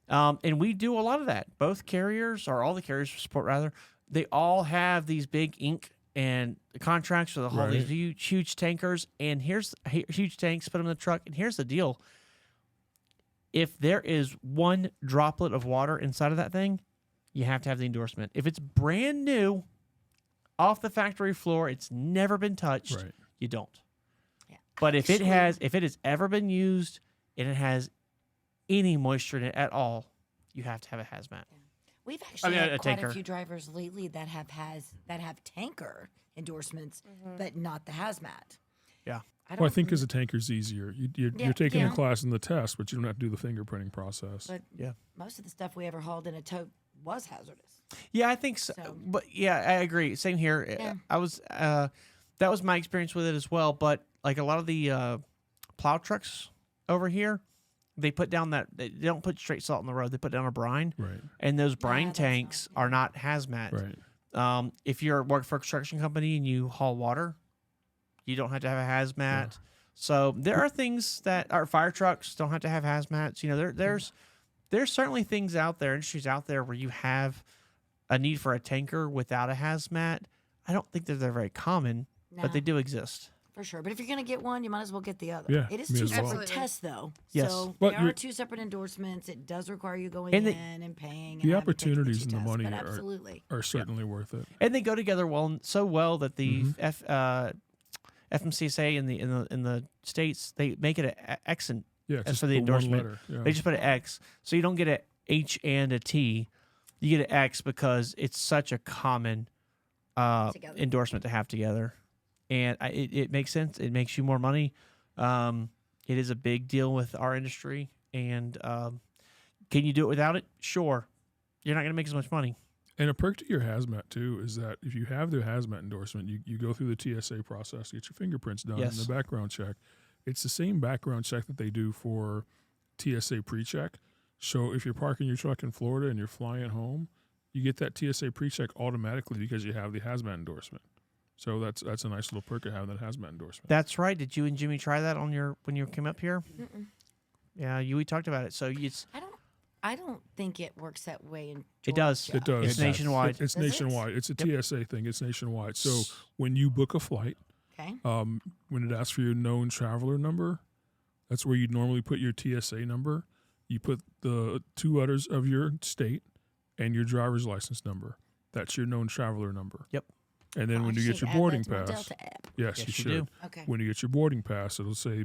And we do a lot of that. Both carriers, or all the carriers for support rather, they all have these big ink and contracts for the whole these Right. huge tankers. And here's huge tanks, put them in the truck. And here's the deal: if there is one droplet of water inside of that thing, you have to have the endorsement. If it's brand new, off the factory floor, it's never been touched, Right. you don't. Yeah. But if it has ever been used and it has any moisture in it at all, you have to have a hazmat. We've actually a had quite tanker. a few drivers lately that have tanker endorsements, but not the hazmat. Yeah. Well, I think as a tanker's easier. You're taking Yeah. a class in the test, but you don't have to do the fingerprinting process. But Yeah. most of the stuff we ever hauled in a tote was hazardous. Yeah, I think so. So- But yeah, I agree. Same here. Yeah. I was that was my experience with it as well. But like a lot of the plow trucks over here, they put down they don't put straight salt on the road. They put down a brine, Right. and those brine that's tanks not- are not hazmat. Right. If you're work for a construction company and you haul water, you don't have to have a hazmat. So there are things that our fire trucks don't have to have hazmats. There's certainly things out there, industries out there where you have a need for a tanker without a hazmat. I don't think that they're very common, but they do exist. For sure. But if you're going to get one, you might as well get the other. Yeah, It is me two as well. separate Absolutely. tests, though. Yes. So But they are you're- two separate endorsements. It does require you going And in the- and paying. The and having to take opportunities two and the tests, money but are- absolutely. Are certainly worth it. And they go together so well that the FMCSA in the states, they make it an X and Yeah, as just for the one endorsement. letter. Yeah. they just put an X, so you don't get a H and a T. You get an X because it's such a common Together. endorsement to have together, and it makes sense. It makes you more money. It is a big deal with our industry, and can you do it without it? Sure, you're not going to make as much money. And a perk to your hazmat too is that if you have the hazmat endorsement, you go through the TSA process, get your fingerprints done, Yes. and the background check. It's the same background check that they do for TSA pre-check. So if you're parking your truck in Florida and you're flying home, you get that TSA pre-check automatically because you have the hazmat endorsement. So that's a nice little perk of having that hazmat endorsement. That's right. Did you and Jimmy try that when you came up here? Mm-mm. Yeah, we talked about it. So I don't think it works that way in Georgia. It does. It does. It's nationwide. It's Does it? nationwide. It's a TSA thing. It's nationwide. So when you book a flight, Okay. when it asks for your known traveler number, that's where you normally put your TSA number. You put the 2 letters of your state and your driver's license number. That's your known traveler number. Yep. And then Oh, when I you get should your add boarding that to my pass, Delta app. yes, Yes, you you should. do. Okay. When you get your boarding pass, it'll say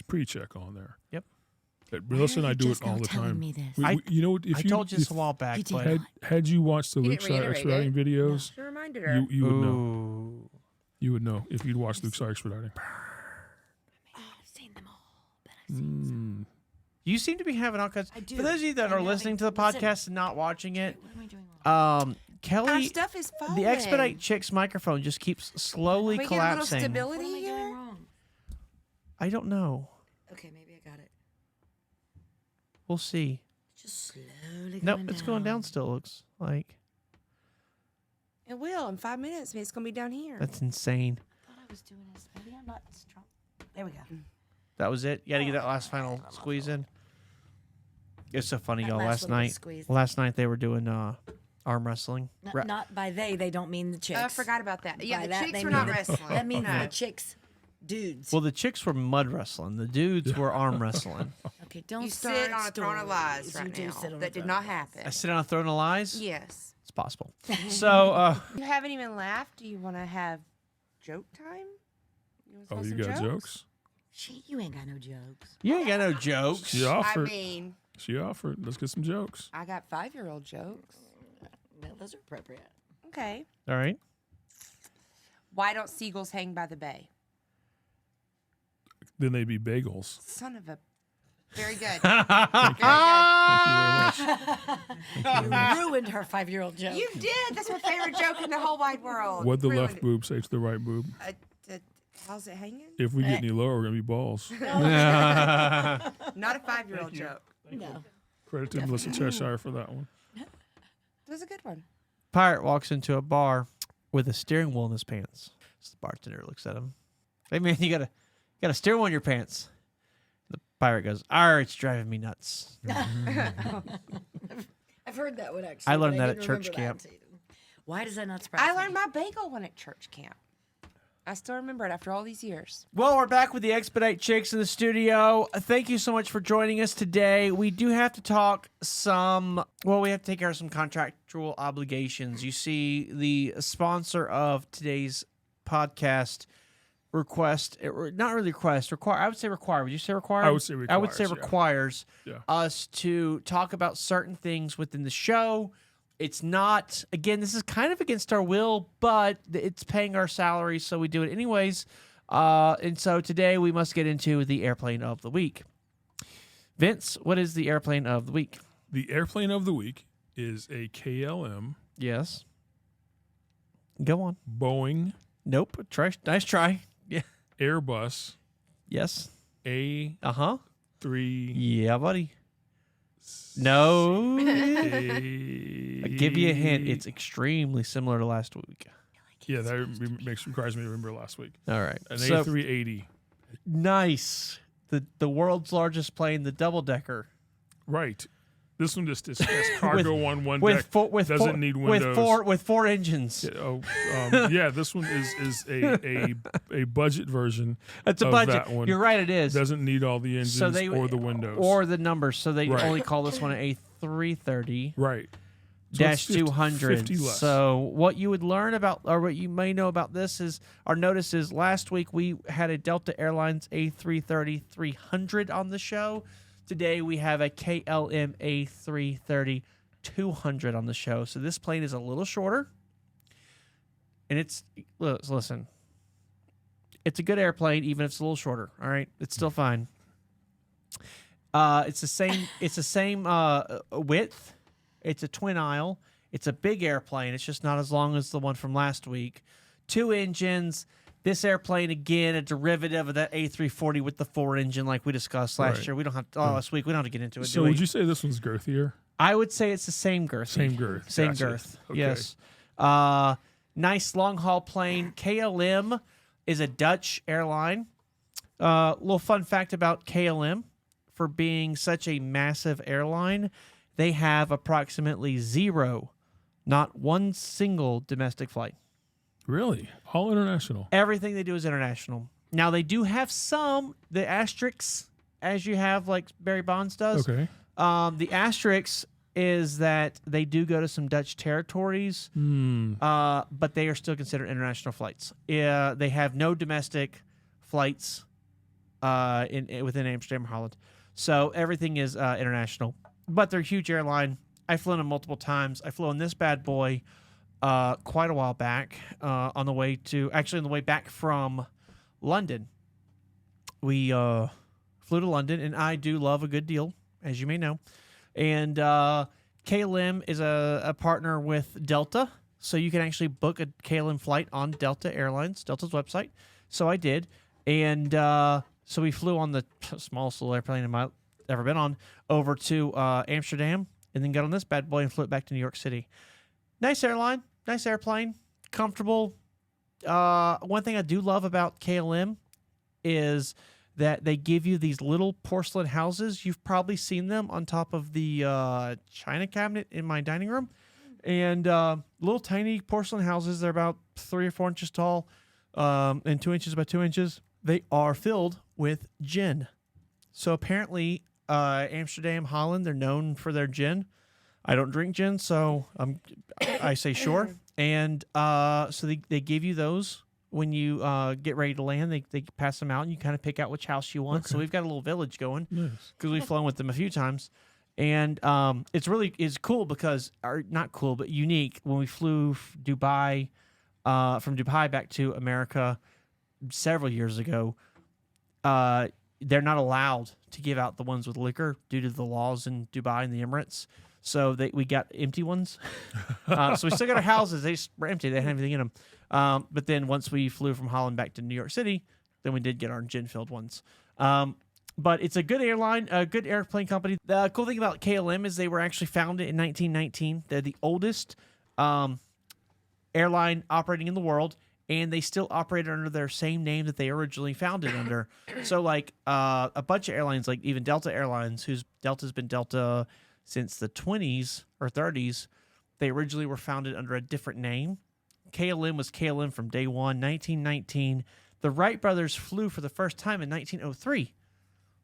pre-check on there. Yep. Melissa and Why are I you do it just all now the telling time. me this? You know, if I you told you this a if- while back, You did but not. had you watched the You Luke didn't reiterate expediting videos, She reminded her. you would know. Ooh. You would know if you'd watched Luke's expediting. I've seen them all. But I've seen You seem to be having all kinds. I do. For those of you that I'm are having- listening to the listen. podcast and not watching it, What am I doing wrong? Our Kelly, stuff is falling. the expedite Chix microphone just keeps slowly We get a little collapsing. What stability am I here. doing wrong? I don't know. Okay, maybe I got it. We'll see. Just slowly Nope, going it's going down still. Looks like It will in 5 minutes. I mean, it's going to be down here. that's insane. I thought I was doing this. Maybe I'm not strong. There we go. That was it. You got to get that last final squeeze in. It's so funny, That y'all. last Last little night, squeeze. they were doing arm wrestling. Not by they don't mean the chicks. Oh, I forgot about that. Yeah, By the that, chicks they were mean not the- wrestling. That means No. the chicks, dudes. Well, the chicks were mud wrestling. The dudes were arm wrestling. Okay, don't You start sit on a throne of lies stories. right You do now. sit on a That did throne not of lies. happen. I sit on a throne of lies. Yes. It's possible. So, You haven't even laughed. Do you want to have joke time? You wanna Oh, tell you some got jokes? Shit, you ain't got no jokes. you ain't got no jokes. She I offered. mean, She offered. Let's get some jokes. I got 5-year-old jokes. No, those are appropriate. Okay. All right. Why don't seagulls hang by the bay? Then they'd be bagels. Son of a. Very good. Thank you very much. You ruined her 5-year-old joke. You did. That's my favorite joke in the whole wide world. What'd the Ruined left it. boob say to the right boob? How's it hanging? If we get any lower, we're gonna be balls. Not a 5-year-old joke. No. Credit to Melissa Cheshire for that one. That was a good one. Pirate walks into a bar with a steering wheel in his pants. So the bartender looks at him. Hey man, you got a steering wheel in your pants. The pirate goes, "Arr, it's driving me nuts." I've heard that one actually. I learned but that at didn't church remember that camp. either. Why does that not surprise I me? learned my bagel one at church camp. I still remember it after all these years. Well, we're back with the Expedite Chicks in the studio. Thank you so much for joining us today. We do have to talk we have to take care of some contractual obligations. You see, the sponsor of today's podcast I would say require. Would you say require? I would say I would say requires, yeah. requires Yeah. us to talk about certain things within the show. It's not, again, this is kind of against our will, but it's paying our salary, so we do it anyways. And so today we must get into the airplane of the week. Vince, what is the airplane of the week? The airplane of the week is a KLM Yes. Go on. Boeing Nope. Nice try. Yeah. Airbus Yes. A3. Uh-huh. Yeah, buddy. No. I'll give you a hint. It's extremely similar to last week. Yeah, that requires me to remember last week. All right. An So, A380. nice. The world's largest plane, the double-decker. Right. This one just has cargo on one with deck. four, with doesn't four, need windows. with four engines. Yeah, this one is a budget version. It's a of budget. That one. You're right. It is. Doesn't need all the engines or the windows or the numbers. So they Right. only call this one a 330 right. So dash it's 200. 50 less. So what you would learn about, or what you may know about this is, our notice is last week we had a Delta Airlines A330 300 on the show. Today we have a KLM A330 200 on the show. So this plane is a little shorter, and listen, it's a good airplane even if it's a little shorter. All right, it's still fine. It's the same. It's the same width. It's a twin aisle. It's a big airplane. It's just not as long as the one from last week. 2 engines. This airplane, again, a derivative of that A340 with the 4 engine like we discussed last year. We don't have last week. We don't have to get into it. So would you say this one's girthier? I would say it's the same girth. Same girth. Same Gotcha. girth. Okay. Yes. Nice long haul plane. KLM is a Dutch airline. Little fun fact about KLM: for being such a massive airline, they have approximately 0, not one single domestic flight. Really? All international? Everything they do is international. Now, they do have the asterisks, as you have like Barry Bonds does. Okay. The asterisk is that they do go to some Dutch territories, but they are still considered international flights. They have no domestic flights within Amsterdam or Holland. So everything is international. But they're a huge airline. I've flown them multiple times. I've flown this bad boy quite a while back on the way back from London. We flew to London, and I do love a good deal, as you may know. And KLM is a partner with Delta, so you can actually book a KLM flight on Delta Airlines, Delta's website. So I did, and so we flew on the smallest little airplane I've ever been on over to Amsterdam, and then got on this bad boy and flew it back to New York City. Nice airline, nice airplane, comfortable. One thing I do love about KLM is that they give you these little porcelain houses. You've probably seen them on top of the china cabinet in my dining room. And little tiny porcelain houses. They're about 3 or 4 inches tall and 2 inches by 2 inches. They are filled with gin. So apparently Amsterdam, Holland, they're known for their gin. I don't drink gin, so I say sure. And so they give you those when you get ready to land. They pass them out, and you kind of pick out which house you want. Okay. So we've got a little village going because we've flown with them a few times. And it's cool because, or not cool, but unique. When we flew Dubai, from Dubai back to America several years ago, they're not allowed to give out the ones with liquor due to the laws in Dubai and the Emirates. So we got empty ones. So we still got our houses. They were empty. They didn't have anything in them. But then once we flew from Holland back to New York City, then we did get our gin-filled ones. But it's a good airline, a good airplane company. The cool thing about KLM is they were actually founded in 1919. They're the oldest airline operating in the world, and they still operate under their same name that they originally founded under. So like a bunch of airlines, like even Delta Airlines, Delta's been Delta since the 20s or 30s, they originally were founded under a different name. KLM was KLM from day one, 1919. The Wright brothers flew for the first time in 1903.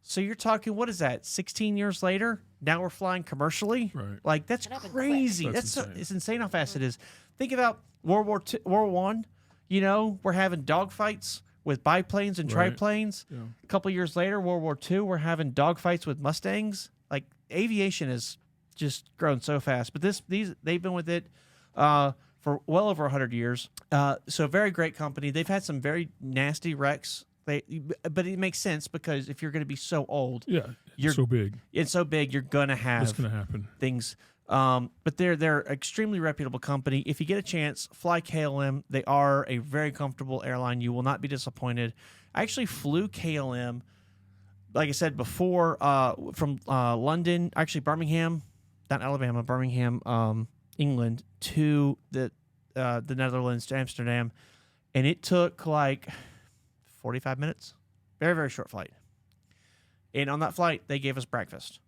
So you're talking, what is that, 16 years later? Now we're flying commercially? Right. Like, that's crazy. That's insane. It's insane how fast it is. Think about World War I. You know, we're having dogfights with biplanes and triplanes. Yeah. A couple years later, World War II, we're having dogfights with Mustangs. Like, aviation has just grown so fast. But they've been with it for well over 100 years. So very great company. They've had some very nasty wrecks. But it makes sense because if you're going to be so old, you're so big. It's so big, you're going to have What's going to happen? Things. But they're extremely reputable company. If you get a chance, fly KLM. They are a very comfortable airline. You will not be disappointed. I actually flew KLM, like I said before, from London, actually Birmingham, not Alabama, Birmingham, England, to the Netherlands, to Amsterdam, and it took like 45 minutes. Very, very short flight. And on that flight, they gave us breakfast.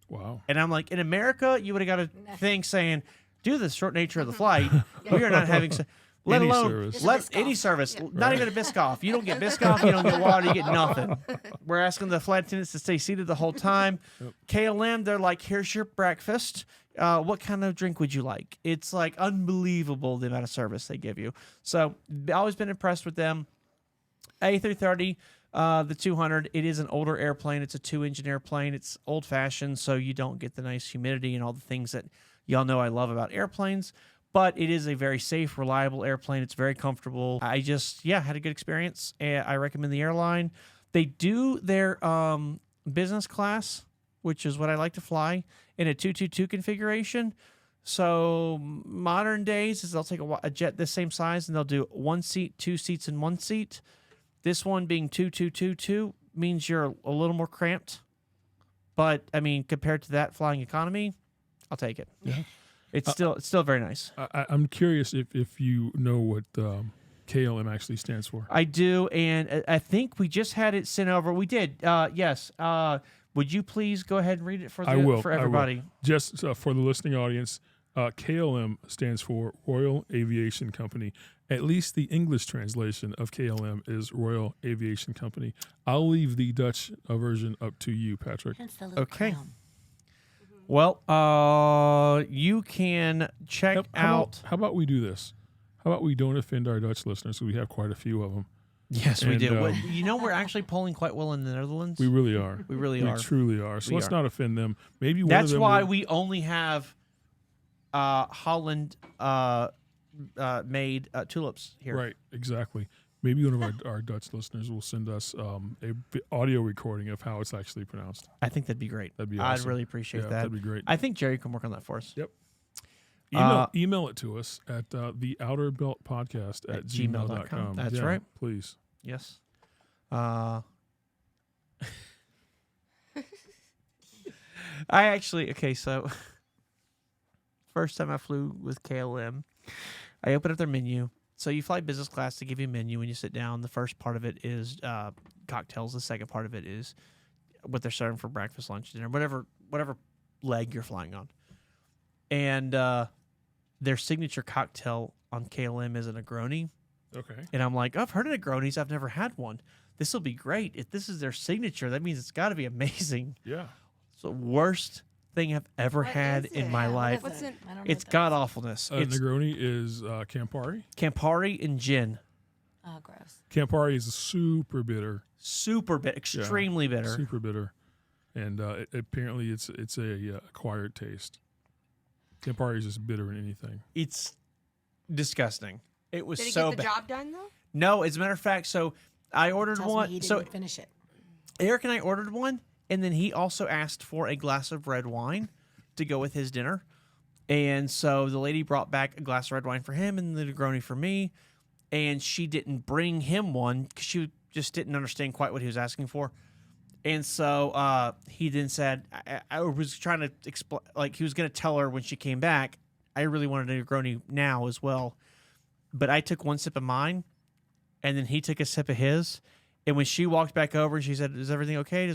Wow. And I'm like, in America, you would have got a thing saying, due to the short nature of the flight, we are not having, let Any alone service. let any service, not even a Biscoff. You don't get Biscoff, you don't get water, you get nothing. We're asking the flight attendants to stay seated the whole time. KLM, they're like, here's your breakfast. What kind of drink would you like? It's like unbelievable the amount of service they give you. So always been impressed with them. A330, the 200, it is an older airplane. It's a 2-engine airplane. It's old-fashioned, so you don't get the nice humidity and all the things that y'all know I love about airplanes. But it is a very safe, reliable airplane. It's very comfortable. I just, had a good experience. And I recommend the airline. They do their business class, which is what I like to fly, in a 222 configuration. So modern days is they'll take a jet this same size and they'll do 1 seat, 2 seats, and 1 seat. This one being 2222 means you're a little more cramped. But, I mean, compared to that flying economy, I'll take it. Yeah. It's still very nice. I'm curious if you know what KLM actually stands for. I do, and I think we just had it sent over. We did, yes. Would you please go ahead and read it for everybody? I will. Just for the listening audience, KLM stands for Royal Aviation Company. At least the English translation of KLM is Royal Aviation Company. I'll leave the Dutch version up to you, Patrick. Okay. Well, you can check out. How about we do this? How about we don't offend our Dutch listeners? We have quite a few of them. Yes, we do. Well, we're actually polling quite well in the Netherlands. We really are. We really are. We truly are. So let's not offend them. Maybe that's why we only have Holland made tulips here. Right, exactly. Maybe one of our Dutch listeners will send us a audio recording of how it's actually pronounced. I think that'd be great. That'd be awesome. I'd really appreciate that. That'd be great. I think Jerry can work on that for us. Yep. Email it to us at theouterbeltpodcast@gmail.com. That's right. Please. Yes. So first time I flew with KLM, I opened up their menu. So you fly business class, to give you a menu when you sit down. The first part of it is cocktails. The second part of it is what they're serving for breakfast, lunch, dinner, whatever leg you're flying on. And their signature cocktail on KLM is a Negroni. Okay. And I'm like, I've heard of Negronis. I've never had one. This will be great. If this is their signature, that means it's got to be amazing. Yeah. It's the worst thing I've ever had in my life. It's god awfulness. Negroni is Campari. Campari and gin. Oh, gross. Campari is super bitter. Super bitter. Extremely bitter. Super bitter. And apparently it's a acquired taste. Campari is just bitter in anything. It's disgusting. It was Did it so get the bad. job done, though? No, as a matter of fact, so I ordered one. He didn't So finish it. Eric and I ordered one, and then he also asked for a glass of red wine to go with his dinner. And so the lady brought back a glass of red wine for him and the Negroni for me. And she didn't bring him one because she just didn't understand quite what he was asking for. And so he then said, I was trying to explain, like he was going to tell her when she came back, I really wanted a Negroni now as well. But I took one sip of mine, and then he took a sip of his. And when she walked back over, she said, "Is everything okay?"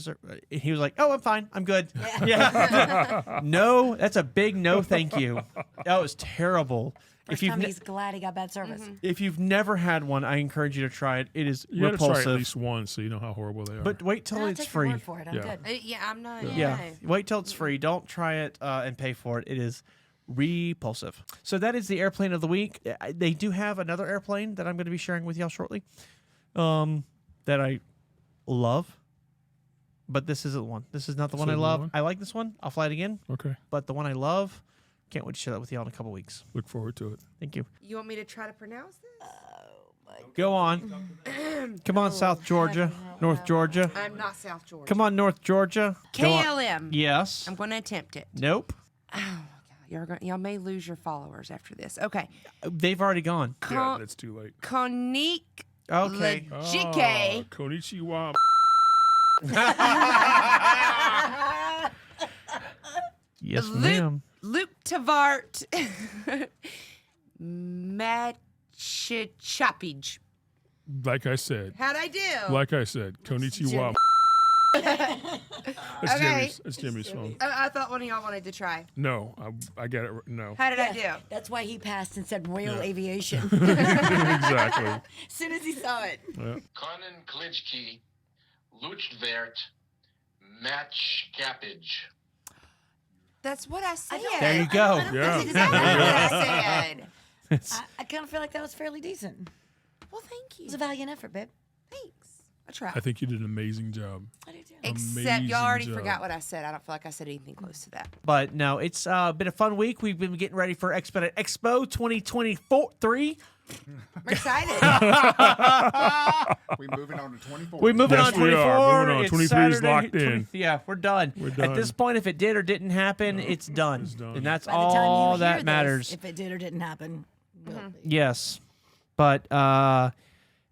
He was like, "Oh, I'm fine. I'm good." Yeah. No, that's a big no, thank you. That was terrible. First time he's glad he got bad service. If you've never had one, I encourage you to try it. It is You got to repulsive. try at least one so you know how horrible they are. But wait till I'll it's take your free. word for it. I'm good. I'm not. Yeah. Wait till it's free. Don't try it and pay for it. It is repulsive. So that is the airplane of the week. They do have another airplane that I'm going to be sharing with y'all shortly that I love. But this isn't one. This is not the one I love. I like this one. I'll fly it again. Okay. But the one I love, can't wait to share that with y'all in a couple weeks. Look forward to it. Thank you. You want me to try to pronounce this? Go on. Come on, South Georgia. North Georgia. I'm not South Georgia. Come on, North Georgia. Go on. KLM. Yes. I'm going to attempt it. Nope. Oh, my God. Y'all may lose your followers after this. Okay. They've already gone. Yeah, that's too late. Konique Okay. Lejike. Konnichiwa. Yes, ma'am. Luke Tavart Matchachapij. Like I said. How'd I do? Like I said. Konnichiwa. That's Jimmy's phone. I thought one of y'all wanted to try. No, I get it. No. How did I do? That's why he passed and said Royal Aviation Exactly. as soon as he saw it. Yeah. Konnen Klitschke, Luchtwert, Match Cappage. That's what I said. There you go. Yeah. That's exactly what I said. I kind of feel like that was fairly decent. Well, thank It you. was a valiant effort, babe. Thanks. I tried. I think you did an amazing job. I do too. Except y'all already Amazing job. forgot what I said. I don't feel like I said anything close to that. But no, it's been a fun week. We've been getting ready for Expedite Expo 2023. I'm excited. We moving on to 24. We're moving Yes, on 24. we are. Moving on. It's 23 is Saturday, locked in. Yeah, we're done. We're At done. this point, if it did or didn't happen, it's done. It's done. And that's By the time you all hear that this, matters. if it did or didn't happen, will be. Yes. But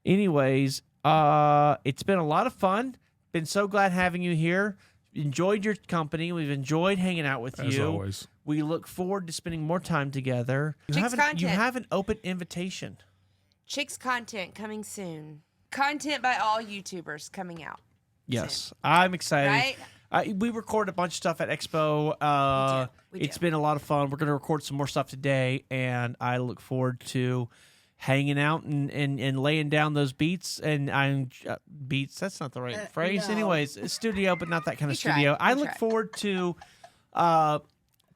anyways, it's been a lot of fun. Been so glad having you here. Enjoyed your company. We've enjoyed hanging out with As you. always. We look forward to spending more time together. You Chix have, you content. have an open invitation. Chix content coming soon. Content by all YouTubers coming out. Yes, I'm excited. Right? We recorded a bunch of stuff at Expo. We It's do. been a lot of fun. We're going to record some more stuff today, and I look forward to hanging out and laying down those beats. And I'm beats. That's not the right phrase. no. Anyways, a studio, but not that kind of You tried. studio. I You look tried. forward to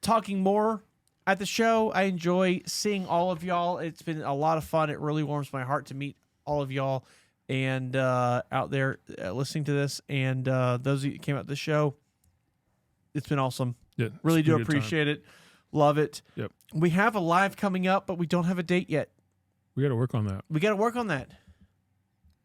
talking more at the show. I enjoy seeing all of y'all. It's been a lot of fun. It really warms my heart to meet all of y'all and out there listening to this, and those of you that came out to the show. It's been awesome. Yeah, Really it's do been a good time. appreciate it. Love it. Yep. We have a live coming up, but we don't have a date yet. We got to work on that. We got to work on that.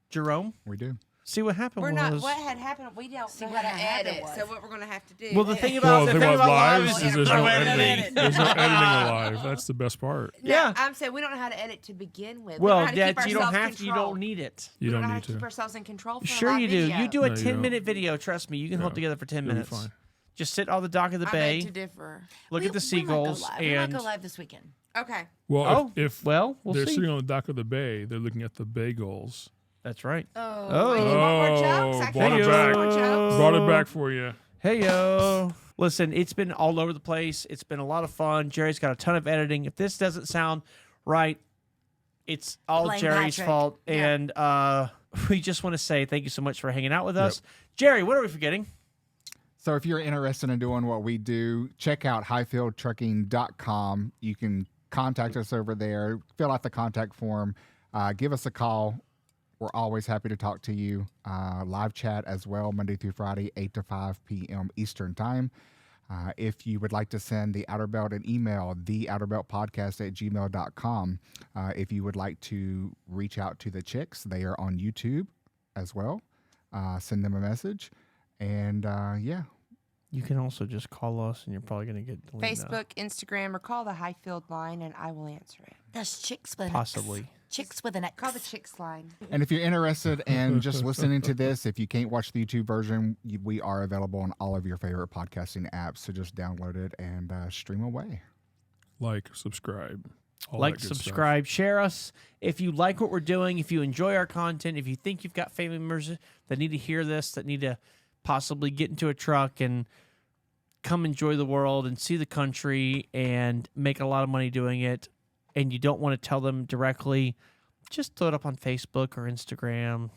Jerome, We do. see what happened We're not. was. What had happened? We don't know what how to happened edit. was- So what we're gonna have to do? Well, the is- thing about the the thing thing about about lives is there's no no editing. editing. There's no editing alive. That's the best part. No, Yeah. I'm saying we don't know how to edit to begin with. Well, we don't know how to keep that you don't ourselves have to. You controlled. don't need it. You we don't know how need to keep to. ourselves in control. For Sure a live you do. video. You do a No, you 10-minute video. Trust me, you can hold Yeah. together for 10 You'll be minutes. fine. Just sit on the dock of the I bay, beg to differ. look at the We might go seagulls, live. We and might go live this weekend. Okay. Well, Oh, if well, we'll they're see. sitting on the dock of the bay, they're looking at the bagels. That's right. Oh. Wait, you want more jokes? I brought can it do back. more jokes. Brought it back for you. Hey yo! Listen, it's been all over the place. It's been a lot of fun. Jerry's got a ton of editing. If this doesn't sound right, it's all Blame Jerry's Patrick. fault. Yeah. And we just want to say thank you so much for hanging out with us, Jerry. What are we forgetting? So if you're interested in doing what we do, check out hyfieldtrucking.com. You can contact us over there, fill out the contact form, give us a call. We're always happy to talk to you. Live chat as well, Monday through Friday, 8 to 5 p.m. Eastern Time. If you would like to send the Outer Belt an email, theouterbeltpodcast@gmail.com. If you would like to reach out to the Chix, they are on YouTube as well. Send them a message. And yeah, You can also just call us, and you're probably going to get deleted now. Facebook, Instagram, or call the Hyfield line, and I will answer it. That's Chix with an X. Possibly. Chix with an X. Call the Chix line. and if you're interested in just listening to this, if you can't watch the YouTube version, we are available on all of your favorite podcasting apps. So just download it and stream away. Like, subscribe. all Like, that good stuff. subscribe, share us. If you like what we're doing, if you enjoy our content, if you think you've got family members that need to hear this, that need to possibly get into a truck and come enjoy the world and see the country and make a lot of money doing it, and you don't want to tell them directly, just throw it up on Facebook or Instagram.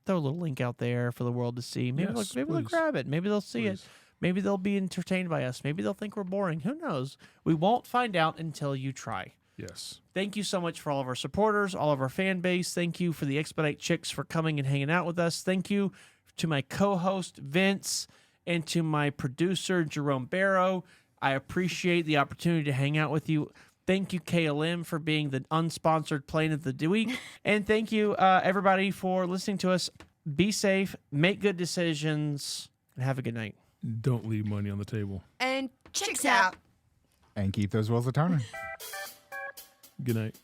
Throw a little link out there for the world to see. Maybe, Yes, they'll please. grab it. Maybe they'll see it. Please. Maybe they'll be entertained by us. Maybe they'll think we're boring. Who knows? We won't find out until you try. Yes. Thank you so much for all of our supporters, all of our fan base. Thank you for the Expedite Chicks for coming and hanging out with us. Thank you to my co-host, Vince, and to my producer, Jerome Barrow. I appreciate the opportunity to hang out with you. Thank you, KLM, for being the unsponsored plane of the week. And thank you, everybody, for listening to us. Be safe, make good decisions, and have a good night. Don't leave money on the table. And Chix Chix out. And keep those wheels a turning. Good night.